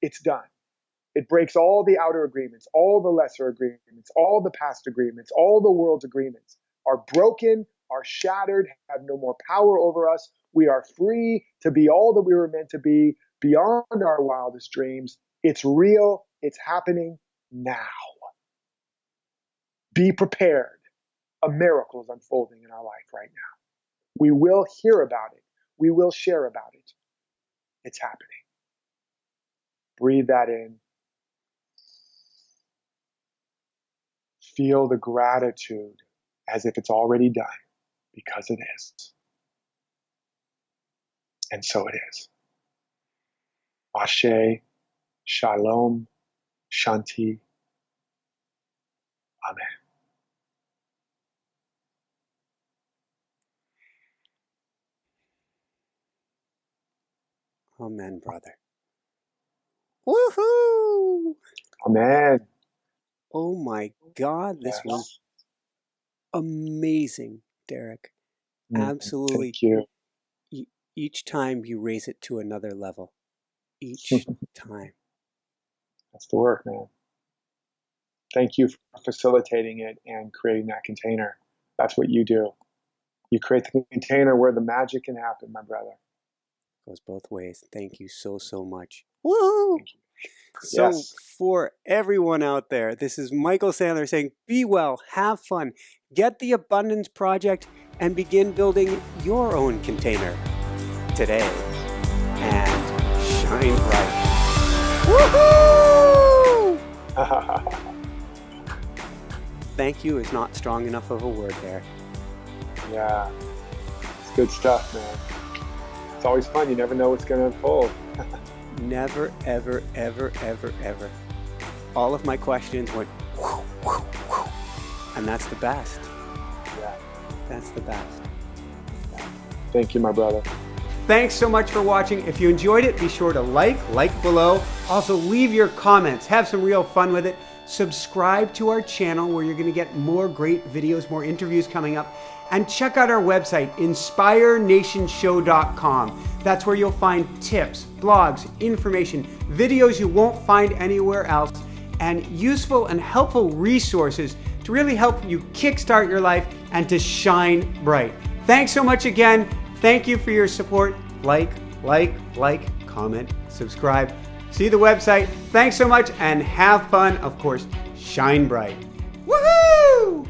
it's done. It breaks all the outer agreements, all the lesser agreements, all the past agreements, all the world's agreements are broken, are shattered, have no more power over us. We are free to be all that we were meant to be beyond our wildest dreams. It's real. It's happening now. Be prepared. A miracle is unfolding in our life right now. We will hear about it. We will share about it. It's happening. Breathe that in. Feel the gratitude as if it's already done, because it is. And so it is. Ashe, Shalom, Shanti, Amen. Amen, brother. Woohoo! Amen. Oh my God, this Yes. was amazing, Derek. Absolutely. Thank you. Each time you raise it to another level. each time. That's the work, man. Thank you for facilitating it and creating that container. That's what you do. You create the container where the magic can happen, my brother. Goes both ways. Thank you so, so much. Woo! Thank you. So Yes. for everyone out there, this is Michael Sandler saying, be well, have fun, get the Abundance Project, and begin building your own container today. And shine bright. Woohoo! Thank you is not strong enough of a word there. Yeah. It's good stuff, man. It's always fun. You never know what's going to unfold. Never, ever, ever, ever, ever. All of my questions went whoo, whoo, whoo. And that's the best. Yeah. That's the best. Thank you, my brother. Thanks so much for watching. If you enjoyed it, be sure to like below. Also, leave your comments. Have some real fun with it. Subscribe to our channel where you're going to get more great videos, more interviews coming up. And check out our website, inspirenationshow.com. That's where you'll find tips, blogs, information, videos you won't find anywhere else, and useful and helpful resources to really help you kickstart your life and to shine bright. Thanks so much again. Thank you for your support. Like, comment, subscribe. See the website. Thanks so much and have fun. Of course, shine bright. Woohoo!